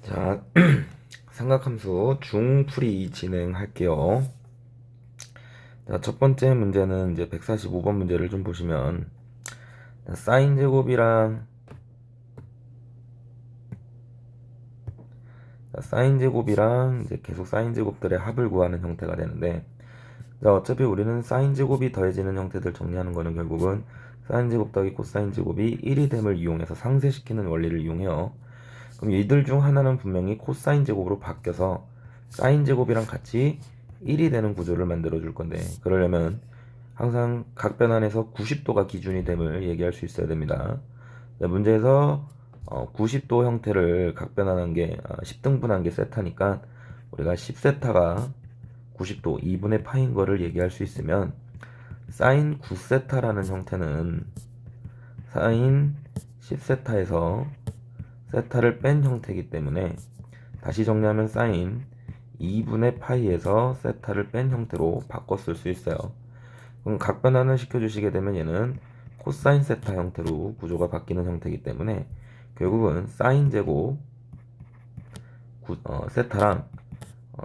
자, 삼각함수 중풀이 진행할게요. 자, 첫 번째 문제는 이제 145번 문제를 좀 보시면 사인 제곱이랑 이제 계속 사인 제곱들의 합을 구하는 형태가 되는데, 자, 어차피 우리는 사인 제곱이 더해지는 형태들 정리하는 거는 결국은 사인 제곱 더하기 코사인 제곱이 1이 됨을 이용해서 상쇄시키는 원리를 이용해요. 그럼 이들 중 하나는 분명히 코사인 제곱으로 바뀌어서 사인 제곱이랑 같이 1이 되는 구조를 만들어 줄 건데, 그러려면 항상 각 변환에서 90도가 기준이 됨을 얘기할 수 있어야 됩니다. 문제에서 90도 형태를 각 변환한 게 10등분한 게 세타니까 우리가 10세타가 90도 2분의 파인 거를 얘기할 수 있으면, 사인 9세타라는 형태는 사인 10세타에서 세타를 뺀 형태이기 때문에 다시 정리하면 사인 2분의 파이에서 세타를 뺀 형태로 바꿔 쓸 수 있어요. 그럼 각 변환을 시켜주시게 되면 얘는 코사인 세타 형태로 구조가 바뀌는 형태이기 때문에 결국은 사인 제곱 세타랑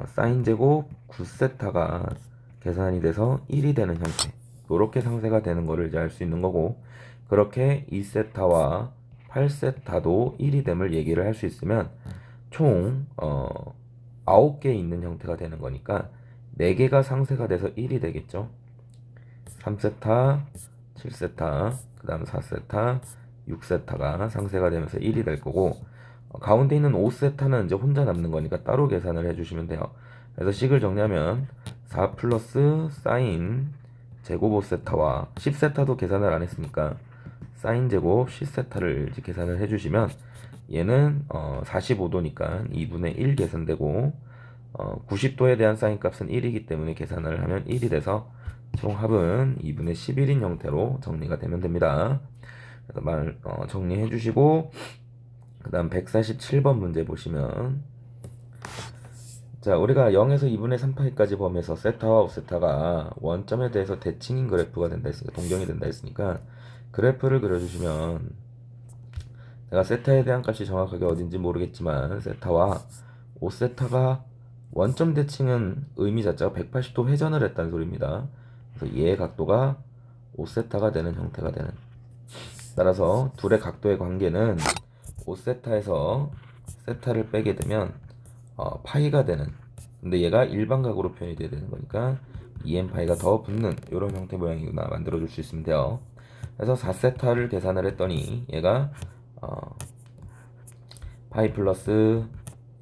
사인 제곱 9세타가 계산이 돼서 1이 되는 형태, 이렇게 상세가 되는 거를 이제 알 수 있는 거고, 그렇게 2세타와 8세타도 1이 됨을 얘기를 할 수 있으면 총 9개 있는 형태가 되는 거니까 4개가 상세가 돼서 1이 되겠죠. 3세타, 7세타, 그 다음 4세타, 6세타가 상세가 되면서 1이 될 거고, 가운데 있는 5세타는 이제 혼자 남는 거니까 따로 계산을 해주시면 돼요. 그래서 식을 정리하면 4 플러스 사인 제곱 5세타와 10세타도 계산을 안 했으니까 사인 제곱 10세타를 이제 계산을 해주시면 얘는 45도니까 2분의 1 계산되고, 90도에 대한 사인 값은 1이기 때문에 계산을 하면 1이 돼서 총 합은 2분의 11인 형태로 정리가 되면 됩니다. 그래서 정리해 주시고, 그 다음 147번 문제 보시면, 자, 우리가 0에서 2분의 3파이까지 범위에서 세타와 옵세타가 원점에 대해서 대칭인 그래프가 된다 했으니까, 동경이 된다 했으니까 그래프를 그려주시면, 내가 세타에 대한 값이 정확하게 어딘지 모르겠지만 세타와 5세타가 원점 대칭은 의미 자체가 180도 회전을 했다는 소리입니다. 그래서 얘의 각도가 5세타가 되는 형태가 되는, 따라서 둘의 각도의 관계는 5세타에서 세타를 빼게 되면 파이가 되는, 근데 얘가 일반각으로 표현이 돼야 되는 거니까 2n 파이가 더 붙는 이런 형태 모양이구나 만들어 줄 수 있으면 돼요. 그래서 4세타를 계산을 했더니 얘가 파이 플러스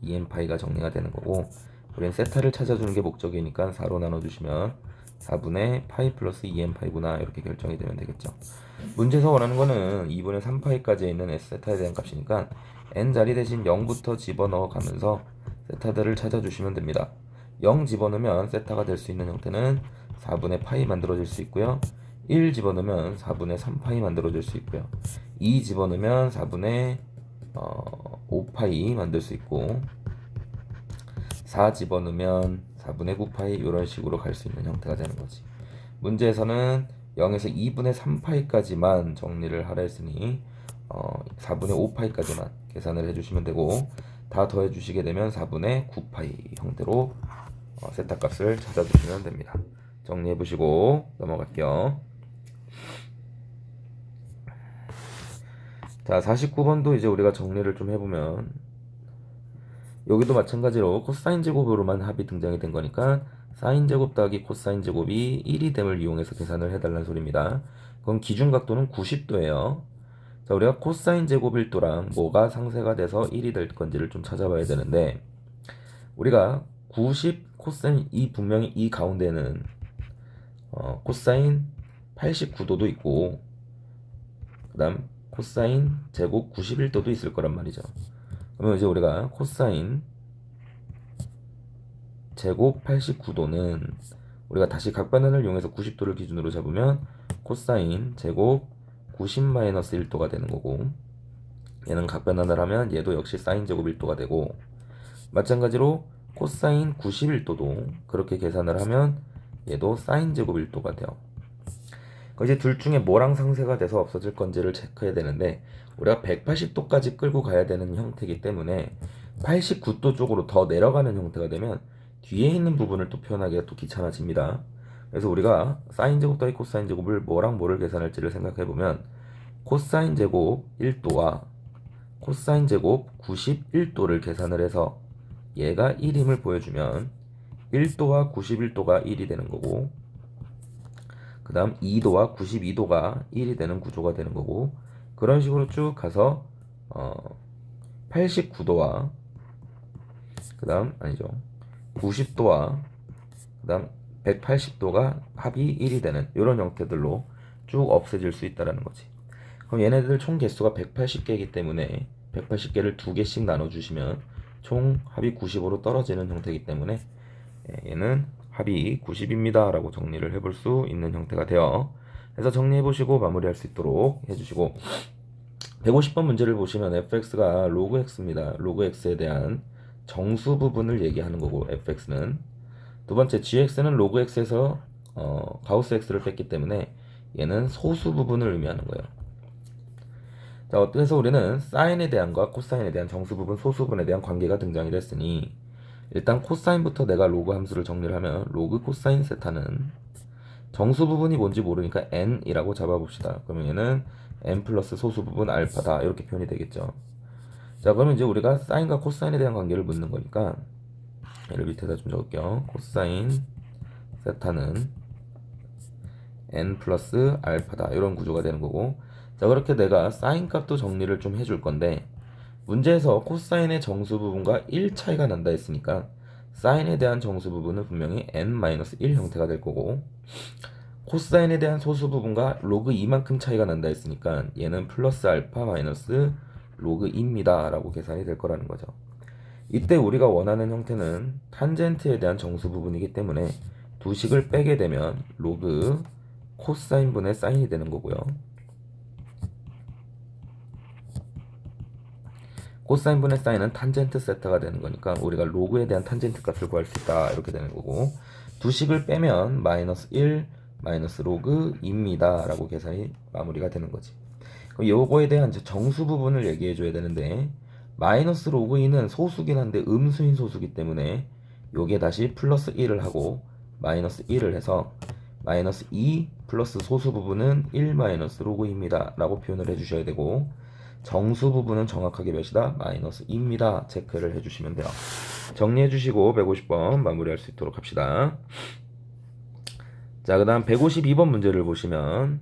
2n 파이가 정리가 되는 거고, 우리는 세타를 찾아주는 게 목적이니까 4로 나눠주시면 4분의 파이 플러스 2n 파이구나 이렇게 결정이 되면 되겠죠. 문제에서 원하는 거는 2분의 3파이까지 있는 S세타에 대한 값이니까 n 자리 대신 0부터 집어넣어 가면서 세타들을 찾아주시면 됩니다. 0 집어넣으면 세타가 될 수 있는 형태는 4분의 파이 만들어질 수 있고요. 1 집어넣으면 4분의 3파이 만들어질 수 있고요. 2 집어넣으면 4분의 5파이 만들 수 있고, 4 집어넣으면 4분의 9파이 이런 식으로 갈 수 있는 형태가 되는 거지. 문제에서는 0에서 2분의 3파이까지만 정리를 하라 했으니 4분의 5파이까지만 계산을 해주시면 되고, 다 더해주시게 되면 4분의 9파이 형태로 세타 값을 찾아주시면 됩니다. 정리해보시고 넘어갈게요. 자, 49번도 이제 우리가 정리를 좀 해보면, 여기도 마찬가지로 코사인 제곱으로만 합이 등장이 된 거니까 사인 제곱 더하기 코사인 제곱이 1이 됨을 이용해서 계산을 해달라는 소리입니다. 그럼 기준각도는 90도예요. 자, 우리가 코사인 제곱일도랑 뭐가 상쇄가 돼서 1이 될 건지를 좀 찾아봐야 되는데, 우리가 90 코사인, 분명히 이 가운데는 코사인 89도도 있고, 그 다음 코사인 제곱 91도도 있을 거란 말이죠. 그러면 이제 우리가 코사인 제곱 89도는 우리가 다시 각반환을 이용해서 90도를 기준으로 잡으면 코사인 제곱 90-1도가 되는 거고, 얘는 각변환을 하면 얘도 역시 사인 제곱 1도가 되고, 마찬가지로 코사인 91도도 그렇게 계산을 하면 얘도 사인 제곱 1도가 돼요. 이제 둘 중에 뭐랑 상쇄가 돼서 없어질 건지를 체크해야 되는데, 우리가 180도까지 끌고 가야 되는 형태이기 때문에 89도 쪽으로 더 내려가는 형태가 되면 뒤에 있는 부분을 또 표현하기가 또 귀찮아집니다. 그래서 우리가 사인 제곱 더하기 코사인 제곱을 뭐랑 뭐를 계산할지를 생각해 보면 코사인 제곱 1도와 코사인 제곱 91도를 계산을 해서 얘가 1임을 보여주면 1도와 91도가 1이 되는 거고, 그 다음 2도와 92도가 1이 되는 구조가 되는 거고, 그런 식으로 쭉 가서 89도와 그 다음 아니죠 90도와 그 다음 180도가 합이 1이 되는 이런 형태들로 쭉 없애질 수 있다는 거지. 그럼 얘네들 총 개수가 180개이기 때문에 180개를 2개씩 나눠주시면 총 합이 90으로 떨어지는 형태이기 때문에 얘는 합이 90입니다 라고 정리를 해볼 수 있는 형태가 되어, 그래서 정리해보시고 마무리할 수 있도록 해주시고, 150번 문제를 보시면 fx가 로그 x입니다. 로그 x에 대한 정수 부분을 얘기하는 거고, fx는 두 번째 gx는 로그 x에서 가우스 x를 뺐기 때문에 얘는 소수 부분을 의미하는 거예요. 자, 어떻게 해서 우리는 사인에 대한과 코사인에 대한 정수 부분, 소수 부분에 대한 관계가 등장이 됐으니, 일단 코사인부터 내가 로그 함수를 정리를 하면 로그 코사인 세타는 정수 부분이 뭔지 모르니까 n이라고 잡아봅시다. 그러면 얘는 n 플러스 소수 부분 알파다 이렇게 표현이 되겠죠. 자, 그러면 이제 우리가 사인과 코사인에 대한 관계를 묻는 거니까 얘를 밑에다 좀 적을게요. 코사인 세타는 n 플러스 알파다 이런 구조가 되는 거고, 자, 그렇게 내가 사인 값도 정리를 좀 해줄 건데, 문제에서 코사인의 정수 부분과 1 차이가 난다 했으니까 사인에 대한 정수 부분은 분명히 n-1 형태가 될 거고, 코사인에 대한 소수 부분과 로그 2만큼 차이가 난다 했으니까 얘는 플러스 알파 마이너스 로그 2입니다 라고 계산이 될 거라는 거죠. 이때 우리가 원하는 형태는 탄젠트에 대한 정수 부분이기 때문에 두 식을 빼게 되면 로그 코사인 분의 사인이 되는 거고요. 코사인 분의 사인은 탄젠트 세타가 되는 거니까 우리가 로그에 대한 탄젠트 값을 구할 수 있다 이렇게 되는 거고, 두 식을 빼면 마이너스 1 마이너스 로그 2입니다 라고 계산이 마무리가 되는 거지. 그럼 요거에 대한 정수 부분을 얘기해 줘야 되는데, 마이너스 로그 2는 소수긴 한데 음수인 소수기 때문에 요게 다시 플러스 1을 하고 마이너스 1을 해서 마이너스 2 플러스 소수 부분은 1 마이너스 로그 2입니다 라고 표현을 해 주셔야 되고, 정수 부분은 정확하게 몇이다? 마이너스 2입니다 체크를 해주시면 돼요. 정리해 주시고 150번 마무리할 수 있도록 합시다. 자, 그 다음 152번 문제를 보시면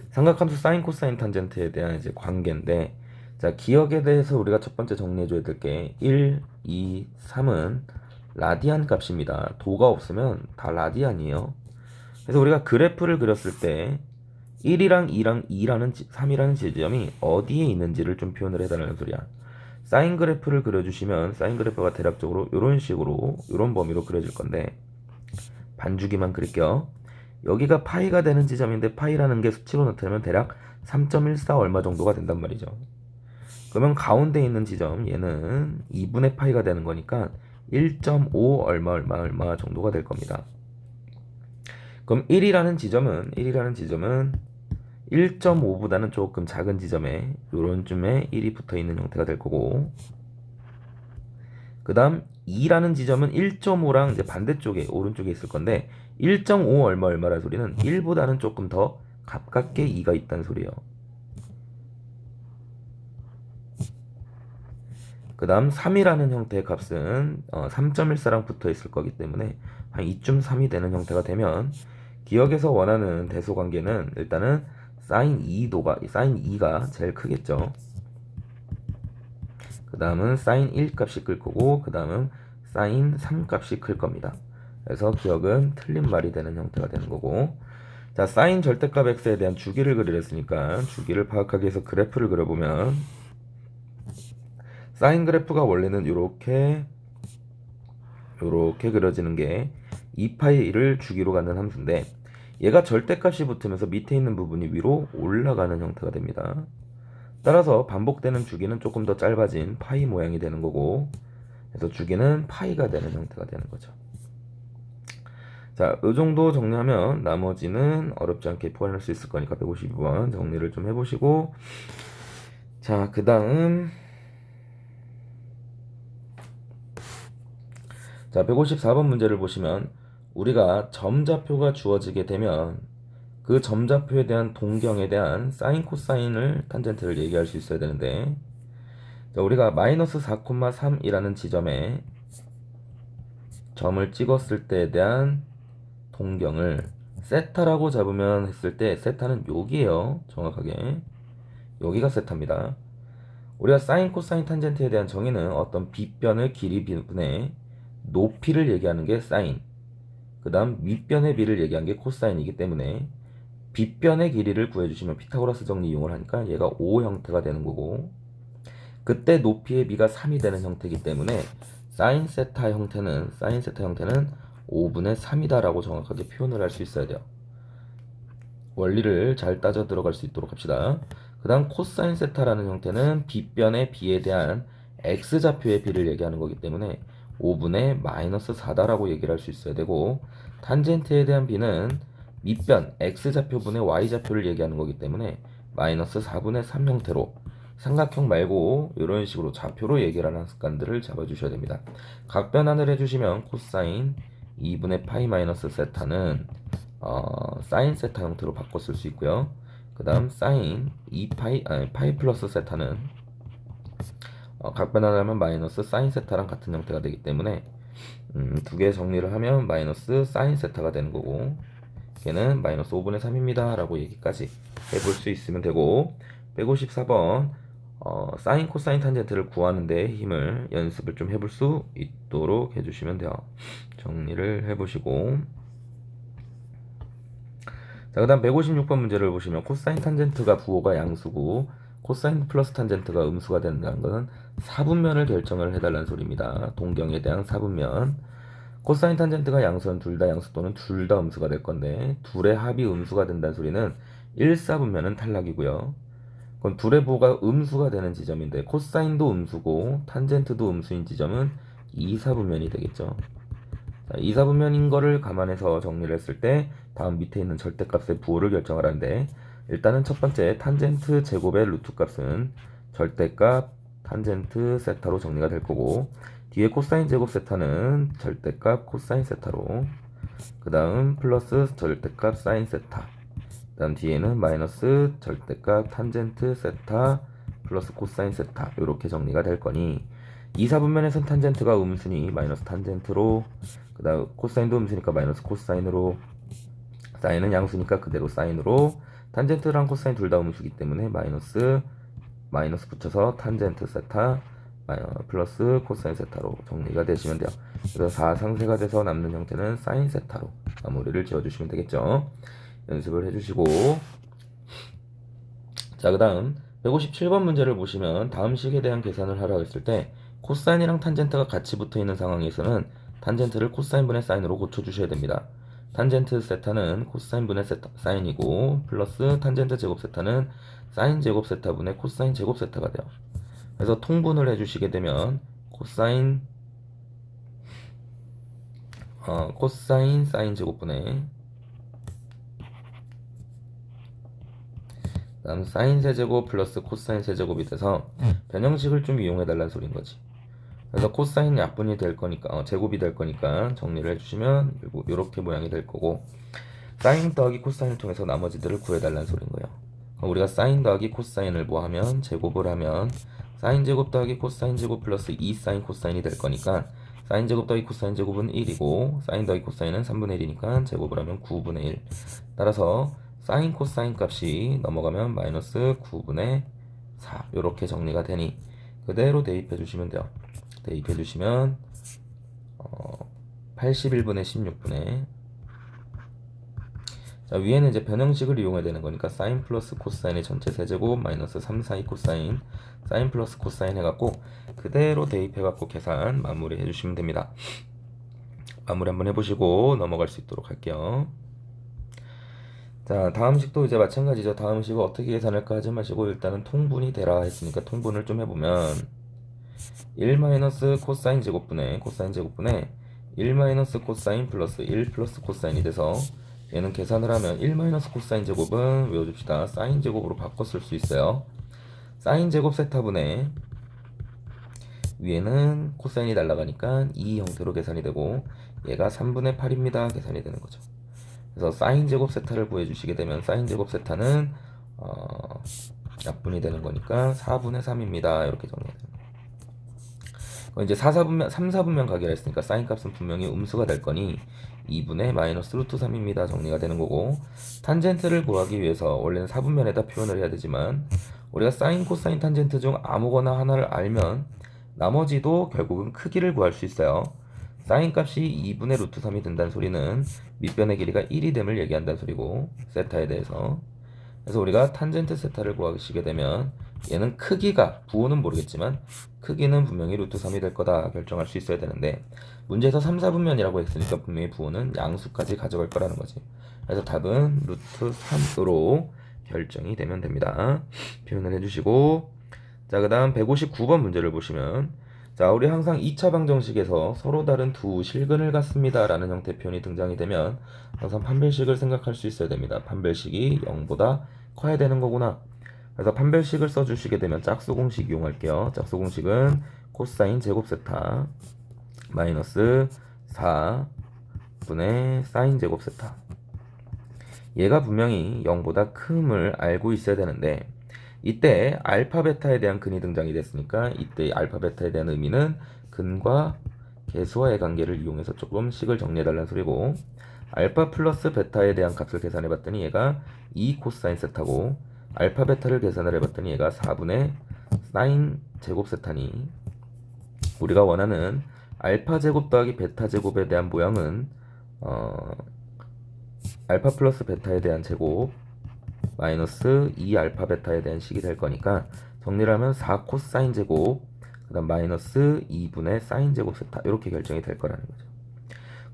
삼각함수 사인 코사인 탄젠트에 대한 이제 관계인데, 자, 기억에 대해서 우리가 첫 번째 정리해 줘야 될 게 1, 2, 3은 라디안 값입니다. 도가 없으면 다 라디안이에요. 그래서 우리가 그래프를 그렸을 때 1이랑 2랑 3이라는 지점이 어디에 있는지를 좀 표현을 해달라는 소리야. 사인 그래프를 그려주시면 사인 그래프가 대략적으로 이런 식으로 이런 범위로 그려질 건데, 반주기만 그릴게요. 여기가 파이가 되는 지점인데 파이라는 게 수치로 나타내면 대략 3.14 얼마 정도가 된단 말이죠. 그러면 가운데 있는 지점 얘는 2분의 파이가 되는 거니까 1.5 얼마 정도가 될 겁니다. 그럼 1이라는 지점은 1.5보다는 조금 작은 지점에 요런 쯤에 1이 붙어 있는 형태가 될 거고, 그 다음 2라는 지점은 1.5랑 이제 반대쪽에 오른쪽에 있을 건데 1.5 얼마라는 소리는 1보다는 조금 더 가깝게 2가 있다는 소리예요. 그 다음 3이라는 형태의 값은 3.14랑 붙어 있을 거기 때문에 한 2.3이 되는 형태가 되면, 기억에서 원하는 대소관계는 일단은 사인 2가 제일 크겠죠. 그 다음은 사인 1 값이 클 거고, 그 다음은 사인 3 값이 클 겁니다. 그래서 기억은 틀린 말이 되는 형태가 되는 거고, 자, 사인 절대값 x에 대한 주기를 그리랬으니까 주기를 파악하기 위해서 그래프를 그려보면, 사인 그래프가 원래는 요렇게 그려지는 게 2파이를 주기로 갖는 함수인데, 얘가 절대값이 붙으면서 밑에 있는 부분이 위로 올라가는 형태가 됩니다. 따라서 반복되는 주기는 조금 더 짧아진 파이 모양이 되는 거고, 그래서 주기는 파이가 되는 형태가 되는 거죠. 자, 이 정도 정리하면 나머지는 어렵지 않게 포함할 수 있을 거니까 152번 정리를 좀 해보시고, 자, 그 다음 자, 154번 문제를 보시면 우리가 점좌표가 주어지게 되면 그 점좌표에 대한 동경에 대한 사인 코사인을 탄젠트를 얘기할 수 있어야 되는데, 자, 우리가 마이너스 4,3이라는 지점에 점을 찍었을 때에 대한 동경을 세타라고 잡으면 했을 때, 세타는 여기에요. 정확하게 여기가 세타입니다. 우리가 사인 코사인 탄젠트에 대한 정의는 어떤 빗변의 길이 분의 높이를 얘기하는 게 사인, 그 다음 밑변의 비를 얘기한 게 코사인이기 때문에 빗변의 길이를 구해주시면 피타고라스 정리 이용을 하니까 얘가 5 형태가 되는 거고, 그때 높이의 비가 3이 되는 형태이기 때문에 사인 세타 형태는 5분의 3이다 라고 정확하게 표현을 할 수 있어야 돼요. 원리를 잘 따져 들어갈 수 있도록 합시다. 그 다음 코사인 세타라는 형태는 빗변의 비에 대한 x좌표의 비를 얘기하는 거기 때문에 5분의 마이너스 4다라고 얘기를 할 수 있어야 되고, 탄젠트에 대한 비는 밑변 x좌표분의 y좌표를 얘기하는 거기 때문에 마이너스 4분의 3 형태로, 삼각형 말고 이런 식으로 좌표로 얘기를 하는 습관들을 잡아주셔야 됩니다. 각변환을 해주시면 코사인 2분의 파이 마이너스 세타는 사인 세타 형태로 바꿔 쓸 수 있고요. 그 다음 사인 2파이, 파이 플러스 세타는 각변환을 하면 마이너스 사인 세타랑 같은 형태가 되기 때문에 두 개 정리를 하면 마이너스 사인 세타가 되는 거고, 걔는 마이너스 5분의 3입니다 라고 얘기까지 해볼 수 있으면 되고, 154번 사인 코사인 탄젠트를 구하는 데 힘을 연습을 좀 해볼 수 있도록 해주시면 돼요. 정리를 해보시고, 자, 그 다음 156번 문제를 보시면 코사인 탄젠트가 부호가 양수고 코사인 플러스 탄젠트가 음수가 된다는 것은 사분면을 결정을 해달라는 소리입니다. 동경에 대한 사분면. 코사인 탄젠트가 양수는 둘 다 양수 또는 둘 다 음수가 될 건데, 둘의 합이 음수가 된다는 소리는 1사분면은 탈락이고요. 그럼 둘의 부호가 음수가 되는 지점인데 코사인도 음수고 탄젠트도 음수인 지점은 2사분면이 되겠죠. 자, 2사분면인 거를 감안해서 정리를 했을 때 다음 밑에 있는 절대값의 부호를 결정하라는데, 일단은 첫 번째 탄젠트 제곱의 루트 값은 절대값 탄젠트 세타로 정리가 될 거고, 뒤에 코사인 제곱 세타는 절대값 코사인 세타로, 그 다음 플러스 절대값 사인 세타, 그 다음 뒤에는 마이너스 절대값 탄젠트 세타 플러스 코사인 세타, 이렇게 정리가 될 거니 2사분면에선 탄젠트가 음수니 마이너스 탄젠트로, 그 다음 코사인도 음수니까 마이너스 코사인으로, 사인은 양수니까 그대로 사인으로, 탄젠트랑 코사인 둘 다 음수기 때문에 마이너스 붙여서 탄젠트 세타 플러스 코사인 세타로 정리가 되시면 돼요. 그래서 4상세가 돼서 남는 형태는 사인 세타로 마무리를 지어주시면 되겠죠. 연습을 해주시고, 자, 그 다음 157번 문제를 보시면 다음 식에 대한 계산을 하라고 했을 때 코사인이랑 탄젠트가 같이 붙어있는 상황에서는 탄젠트를 코사인분의 사인으로 고쳐주셔야 됩니다. 탄젠트 세타는 코사인분의 사인이고 플러스 탄젠트 제곱 세타는 사인 제곱 세타분의 코사인 제곱 세타가 돼요. 그래서 통분을 해주시게 되면 코사인 사인 제곱분의 다음 사인 세제곱 플러스 코사인 세제곱이 돼서 변형식을 좀 이용해 달라는 소린 거지. 그래서 코사인 약분이 될 거니까 제곱이 될 거니까 정리를 해주시면 이렇게 모양이 될 거고, 사인 더하기 코사인을 통해서 나머지들을 구해달라는 소린 거예요. 우리가 사인 더하기 코사인을 뭐 하면 제곱을 하면 사인 제곱 더하기 코사인 제곱 플러스 2 사인 코사인이 될 거니까 사인 제곱 더하기 코사인 제곱은 1이고 사인 더하기 코사인은 3분의 1이니까 제곱을 하면 9분의 1. 따라서 사인 코사인 값이 넘어가면 마이너스 9분의 4 이렇게 정리가 되니 그대로 대입해 주시면 돼요. 대입해 주시면 81분의 16분의, 자, 위에는 이제 변형식을 이용해야 되는 거니까 사인 플러스 코사인의 전체 세제곱 마이너스 3, 4, 2 코사인 사인 플러스 코사인 해갖고 그대로 대입해갖고 계산 마무리 해주시면 됩니다. 마무리 한번 해보시고 넘어갈 수 있도록 할게요. 자, 다음 식도 이제 마찬가지죠. 다음 식을 어떻게 계산할까 하지 마시고 일단은 통분이 되라 했으니까 통분을 좀 해보면 1 마이너스 코사인 제곱분의 1 마이너스 코사인 플러스 1 플러스 코사인이 돼서 얘는 계산을 하면 1 마이너스 코사인 제곱은 외워줍시다. 사인 제곱으로 바꿔 쓸 수 있어요. 사인 제곱 세타분의 위에는 코사인이 날아가니까 이 형태로 계산이 되고 얘가 3분의 8입니다. 계산이 되는 거죠. 그래서 사인 제곱 세타를 구해주시게 되면 사인 제곱 세타는 약분이 되는 거니까 4분의 3입니다. 이렇게 정리해야 됩니다. 이제 3, 4분면 가기로 했으니까 사인 값은 분명히 음수가 될 거니 2분의 마이너스 루트 3입니다. 정리가 되는 거고, 탄젠트를 구하기 위해서 원래는 4분면에다 표현을 해야 되지만 우리가 사인, 코사인, 탄젠트 중 아무거나 하나를 알면 나머지도 결국은 크기를 구할 수 있어요. 사인 값이 2분의 루트 3이 된다는 소리는 밑변의 길이가 1이 됨을 얘기한다는 소리고, 세타에 대해서. 그래서 우리가 탄젠트 세타를 구하시게 되면 얘는 크기가, 부호는 모르겠지만 크기는 분명히 루트 3이 될 거다 결정할 수 있어야 되는데, 문제에서 3, 4분면이라고 했으니까 분명히 부호는 양수까지 가져갈 거라는 거지. 그래서 답은 루트 3으로 결정이 되면 됩니다. 표현을 해주시고, 자, 그 다음 159번 문제를 보시면, 자, 우리 항상 2차 방정식에서 서로 다른 두 실근을 갖습니다 라는 형태 표현이 등장이 되면 항상 판별식을 생각할 수 있어야 됩니다. 판별식이 0보다 커야 되는 거구나. 그래서 판별식을 써주시게 되면 짝수 공식 이용할게요. 짝수 공식은 코사인 제곱 세타 마이너스 4분의 사인 제곱 세타. 얘가 분명히 0보다 큼을 알고 있어야 되는데, 이때 알파 베타에 대한 근이 등장이 됐으니까 이때 알파 베타에 대한 의미는 근과 계수와의 관계를 이용해서 조금 식을 정리해달라는 소리고, 알파 플러스 베타에 대한 값을 계산해봤더니 얘가 2 코사인 세타고, 알파 베타를 계산을 해봤더니 얘가 4분의 사인 제곱 세타니, 우리가 원하는 알파 제곱 더하기 베타 제곱에 대한 모양은 알파 플러스 베타에 대한 제곱 마이너스 2 알파 베타에 대한 식이 될 거니까 정리를 하면 4 코사인 제곱 그 다음 마이너스 2분의 사인 제곱 세타, 이렇게 결정이 될 거라는 거죠.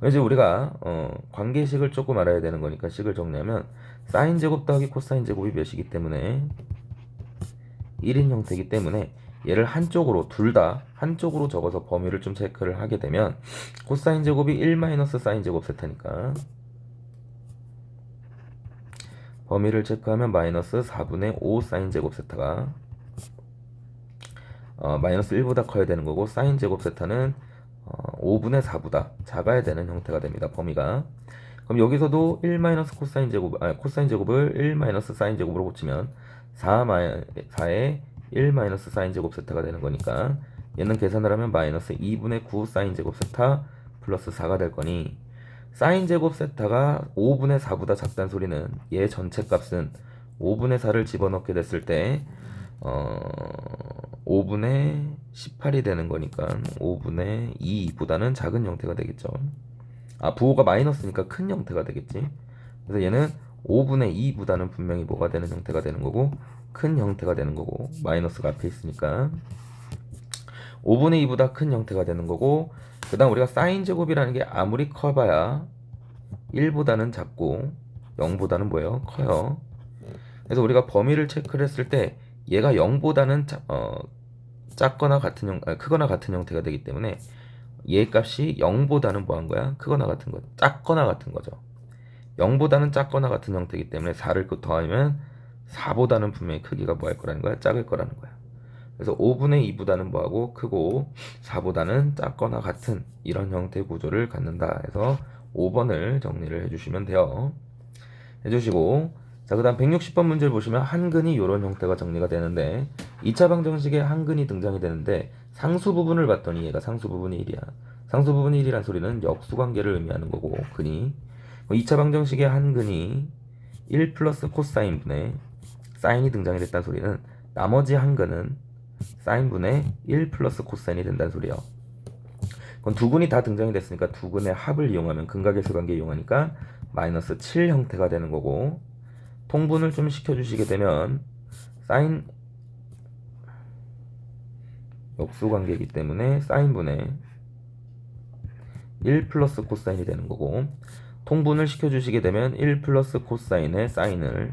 이제 우리가 관계식을 조금 알아야 되는 거니까 식을 정리하면 사인 제곱 더하기 코사인 제곱이 몇이기 때문에 1인 형태이기 때문에 얘를 한쪽으로, 둘 다 한쪽으로 적어서 범위를 좀 체크를 하게 되면 코사인 제곱이 1 마이너스 사인 제곱 세타니까 범위를 체크하면 마이너스 4분의 5 사인 제곱 세타가 마이너스 1보다 커야 되는 거고, 사인 제곱 세타는 5분의 4보다 작아야 되는 형태가 됩니다. 범위가. 그럼 여기서도 1 마이너스 코사인 제곱, 코사인 제곱을 1 마이너스 사인 제곱으로 고치면 4의 1 마이너스 사인 제곱 세타가 되는 거니까 얘는 계산을 하면 마이너스 2분의 9 사인 제곱 세타 플러스 4가 될 거니, 사인 제곱 세타가 5분의 4보다 작다는 소리는 얘 전체 값은 5분의 4를 집어넣게 됐을 때 5분의 18이 되는 거니까 5분의 2보다는 작은 형태가 되겠죠. 부호가 마이너스니까 큰 형태가 되겠지. 그래서 얘는 5분의 2보다는 분명히 뭐가 되는 형태가 되는 거고, 큰 형태가 되는 거고, 마이너스가 앞에 있으니까 5분의 2보다 큰 형태가 되는 거고, 그 다음 우리가 사인 제곱이라는 게 아무리 커봐야 1보다는 작고 0보다는 뭐예요? 커요. 그래서 우리가 범위를 체크를 했을 때 얘가 0보다는 작거나 같은 크거나 같은 형태가 되기 때문에 얘 값이 0보다는 뭐 한 거야? 크거나 같은 거, 작거나 같은 거죠. 0보다는 작거나 같은 형태이기 때문에 4를 더하면 4보다는 분명히 크기가 뭐 할 거라는 거야? 작을 거라는 거야. 그래서 5분의 2보다는 뭐하고 크고 4보다는 작거나 같은 이런 형태의 구조를 갖는다 해서 5번을 정리를 해주시면 돼요. 해주시고, 자, 그 다음 160번 문제를 보시면 한근이 이런 형태가 정리가 되는데, 2차 방정식에 한근이 등장이 되는데 상수 부분을 봤더니 얘가 상수 부분이 1이야. 상수 부분이 1이란 소리는 역수관계를 의미하는 거고, 근이 2차 방정식에 한근이 1 플러스 코사인분의 사인이 등장이 됐다는 소리는 나머지 한근은 사인분의 1 플러스 코사인이 된다는 소리예요. 그럼 두 근이 다 등장이 됐으니까 두 근의 합을 이용하면, 근각계수 관계 이용하니까 마이너스 7 형태가 되는 거고, 통분을 좀 시켜주시게 되면 사인 역수관계이기 때문에 사인분의 1 플러스 코사인이 되는 거고, 통분을 시켜주시게 되면 1 플러스 코사인의 사인을,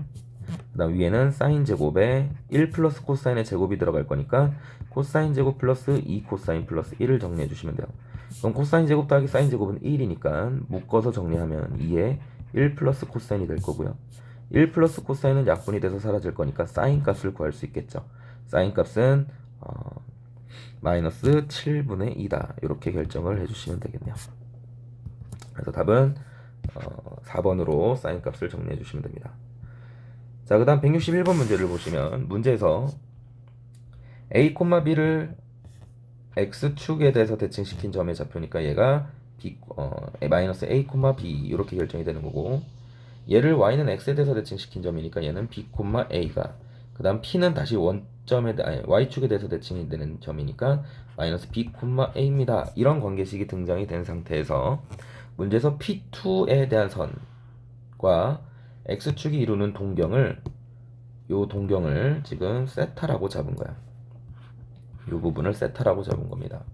그 다음 위에는 사인 제곱에 1 플러스 코사인의 제곱이 들어갈 거니까 코사인 제곱 플러스 2 코사인 플러스 1을 정리해 주시면 돼요. 그럼 코사인 제곱 더하기 사인 제곱은 1이니까 묶어서 정리하면 2에 1 플러스 코사인이 될 거고요. 1 플러스 코사인은 약분이 돼서 사라질 거니까 사인 값을 구할 수 있겠죠. 사인 값은 마이너스 7분의 2다. 이렇게 결정을 해주시면 되겠네요. 그래서 답은 4번으로 사인 값을 정리해 주시면 됩니다. 자, 그 다음 161번 문제를 보시면 문제에서 a, b를 x축에 대해서 대칭시킨 점의 좌표니까 얘가 마이너스 a, b 이렇게 결정이 되는 거고, 얘를 y는 x에 대해서 대칭시킨 점이니까 얘는 b, a가, 그 다음 p는 다시 y축에 대해서 대칭이 되는 점이니까 마이너스 b, a입니다. 이런 관계식이 등장이 된 상태에서 문제에서 p2에 대한 선과 x축이 이루는 동경을, 요 동경을 지금 세타라고 잡은 거야. 이 부분을 세타라고 잡은 겁니다.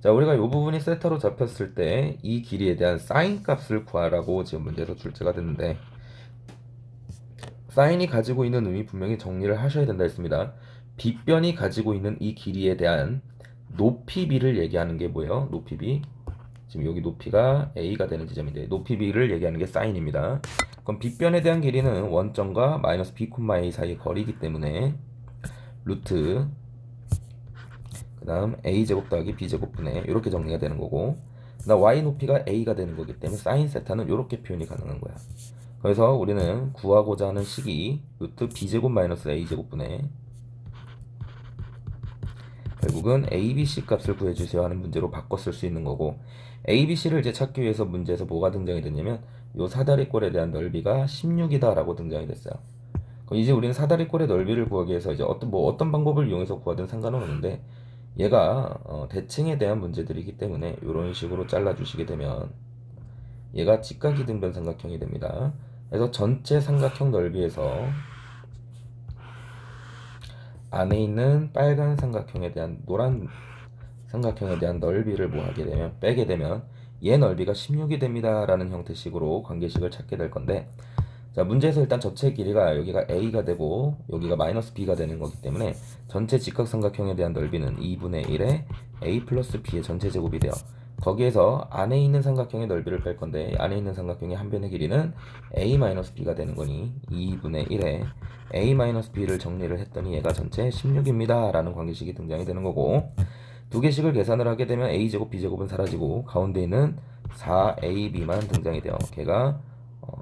자, 우리가 이 부분이 세타로 잡혔을 때 이 길이에 대한 사인 값을 구하라고 지금 문제에서 출제가 됐는데, 사인이 가지고 있는 의미 분명히 정리를 하셔야 된다 했습니다. 빗변이 가지고 있는 이 길이에 대한 높이 b를 얘기하는 게 뭐예요? 높이 b. 지금 여기 높이가 a가 되는 지점인데 높이 b를 얘기하는 게 사인입니다. 그럼 빗변에 대한 길이는 원점과 마이너스 b, a 사이의 거리이기 때문에 루트 그 다음 a제곱 더하기 b제곱분의 이렇게 정리가 되는 거고, 그 다음 y 높이가 a가 되는 거기 때문에 사인 세타는 이렇게 표현이 가능한 거야. 그래서 우리는 구하고자 하는 식이 루트 b제곱 마이너스 a제곱분의 결국은 abc 값을 구해주세요 하는 문제로 바꿔 쓸 수 있는 거고, abc를 이제 찾기 위해서 문제에서 뭐가 등장이 됐냐면 요 사다리꼴에 대한 넓이가 16이다 라고 등장이 됐어요. 그럼 이제 우리는 사다리꼴의 넓이를 구하기 위해서 이제 어떤 방법을 이용해서 구하든 상관은 없는데, 얘가 대칭에 대한 문제들이기 때문에 이런 식으로 잘라주시게 되면 얘가 직각이등변 삼각형이 됩니다. 그래서 전체 삼각형 넓이에서 안에 있는 빨간 삼각형에 대한 노란 삼각형에 대한 넓이를 뭐하게 되면 빼게 되면 얘 넓이가 16이 됩니다 라는 형태식으로 관계식을 찾게 될 건데, 자, 문제에서 일단 전체 길이가 여기가 a가 되고 여기가 마이너스 b가 되는 거기 때문에 전체 직각삼각형에 대한 넓이는 2분의 1에 a 플러스 b의 전체 제곱이 돼요. 거기에서 안에 있는 삼각형의 넓이를 뺄 건데 안에 있는 삼각형의 한 변의 길이는 a 마이너스 b가 되는 거니 2분의 1에 a 마이너스 b를 정리를 했더니 얘가 전체 16입니다 라는 관계식이 등장이 되는 거고, 두 개씩을 계산을 하게 되면 a제곱 b제곱은 사라지고 가운데 있는 4ab만 등장이 돼요. 걔가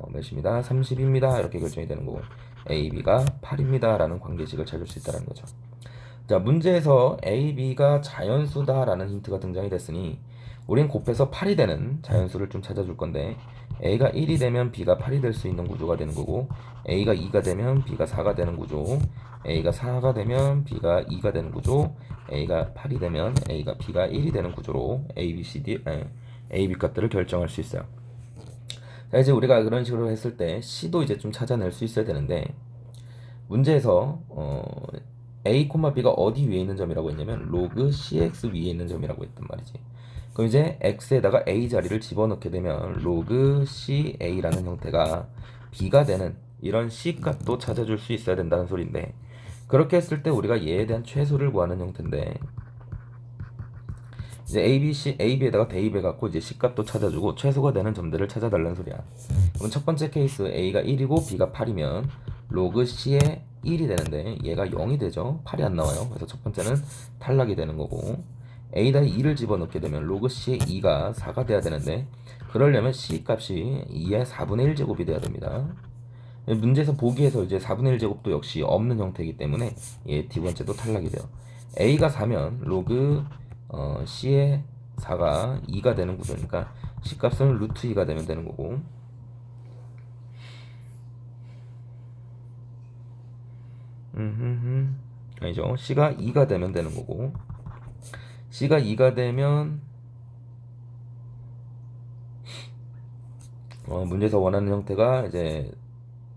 몇입니다? 30입니다. 이렇게 결정이 되는 거고, AB가 8입니다. 라는 관계식을 찾을 수 있다는 거죠. 자, 문제에서 AB가 자연수다 라는 힌트가 등장이 됐으니 우린 곱해서 8이 되는 자연수를 좀 찾아줄 건데, A가 1이 되면 B가 8이 될 수 있는 구조가 되는 거고, A가 2가 되면 B가 4가 되는 구조, A가 4가 되면 B가 2가 되는 구조, A가 8이 되면 B가 1이 되는 구조로 AB 값들을 결정할 수 있어요. 자, 이제 우리가 그런 식으로 했을 때 C도 이제 좀 찾아낼 수 있어야 되는데, 문제에서 A, B가 어디 위에 있는 점이라고 했냐면 로그 CX 위에 있는 점이라고 했단 말이지. 그럼 이제 X에다가 A 자리를 집어넣게 되면 로그 CA라는 형태가 B가 되는 이런 C 값도 찾아줄 수 있어야 된다는 소리인데, 그렇게 했을 때 우리가 얘에 대한 최소를 구하는 형태인데, 이제 AB에다가 대입해 갖고 이제 C 값도 찾아주고 최소가 되는 점들을 찾아달라는 소리야. 그럼 첫 번째 케이스 A가 1이고 B가 8이면 로그 C에 1이 되는데 얘가 0이 되죠. 8이 안 나와요. 그래서 첫 번째는 탈락이 되는 거고, A에다 2를 집어넣게 되면 로그 C의 2가 4가 돼야 되는데, 그러려면 C 값이 2의 4분의 1 제곱이 돼야 됩니다. 문제에서 보기에서 이제 4분의 1 제곱도 역시 없는 형태이기 때문에 얘 두 번째도 탈락이 돼요. A가 4면 로그 C의 4가 2가 되는 구조니까 C 값은 루트 2가 되면 되는 거고, 아니죠. C가 2가 되면 되는 거고, C가 2가 되면 문제에서 원하는 형태가 이제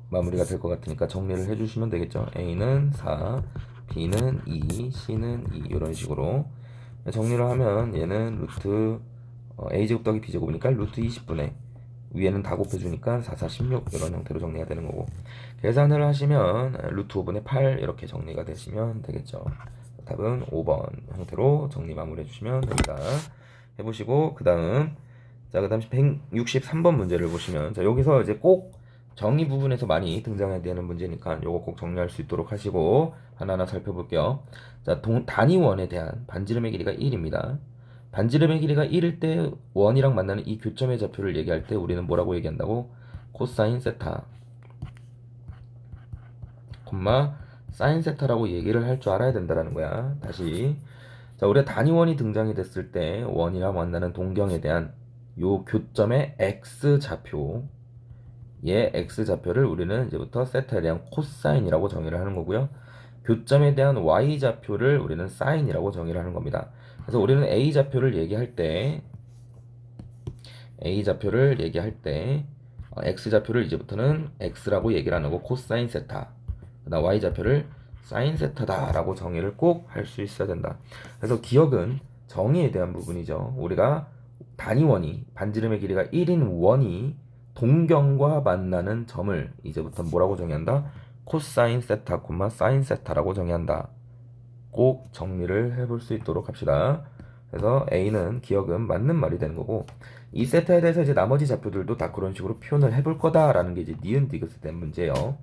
마무리가 될 것 같으니까 정리를 해주시면 되겠죠. A는 4, B는 2, C는 2 이런 식으로 정리를 하면 얘는 루트 A제곱 더하기 B제곱이니까 루트 20분의 위에는 다 곱해주니까 4, 4, 16 이런 형태로 정리가 되는 거고, 계산을 하시면 루트 5분의 8 이렇게 정리가 되시면 되겠죠. 답은 5번 형태로 정리 마무리 해주시면 됩니다. 해보시고 그 다음 163번 문제를 보시면, 자, 여기서 이제 꼭 정의 부분에서 많이 등장해야 되는 문제니까 요거 꼭 정리할 수 있도록 하시고 하나하나 살펴볼게요. 자, 단위원에 대한 반지름의 길이가 1입니다. 반지름의 길이가 1일 때 원이랑 만나는 이 교점의 좌표를 얘기할 때 우리는 뭐라고 얘기한다고? 코사인 세타, 콤마 사인 세타라고 얘기를 할 줄 알아야 된다라는 거야. 다시. 자, 우리가 단위원이 등장이 됐을 때 원이랑 만나는 동경에 대한 요 교점의 x 좌표, 얘 x 좌표를 우리는 이제부터 세타에 대한 코사인이라고 정의를 하는 거고요. 교점에 대한 y 좌표를 우리는 사인이라고 정의를 하는 겁니다. 그래서 우리는 a 좌표를 얘기할 때 x 좌표를 이제부터는 x라고 얘기를 안 하고 코사인 세타, 그다음 y 좌표를 사인 세타다라고 정의를 꼭 할 수 있어야 된다. 그래서 기억은 정의에 대한 부분이죠. 우리가 단위원이 반지름의 길이가 1인 원이 동경과 만나는 점을 이제부터 뭐라고 정의한다? 코사인 세타, 사인 세타라고 정의한다. 꼭 정리를 해볼 수 있도록 합시다. 그래서 A는 기억은 맞는 말이 되는 거고, 이 세타에 대해서 이제 나머지 좌표들도 다 그런 식으로 표현을 해볼 거다라는 게 이제 니은 디귿에 대한 문제예요.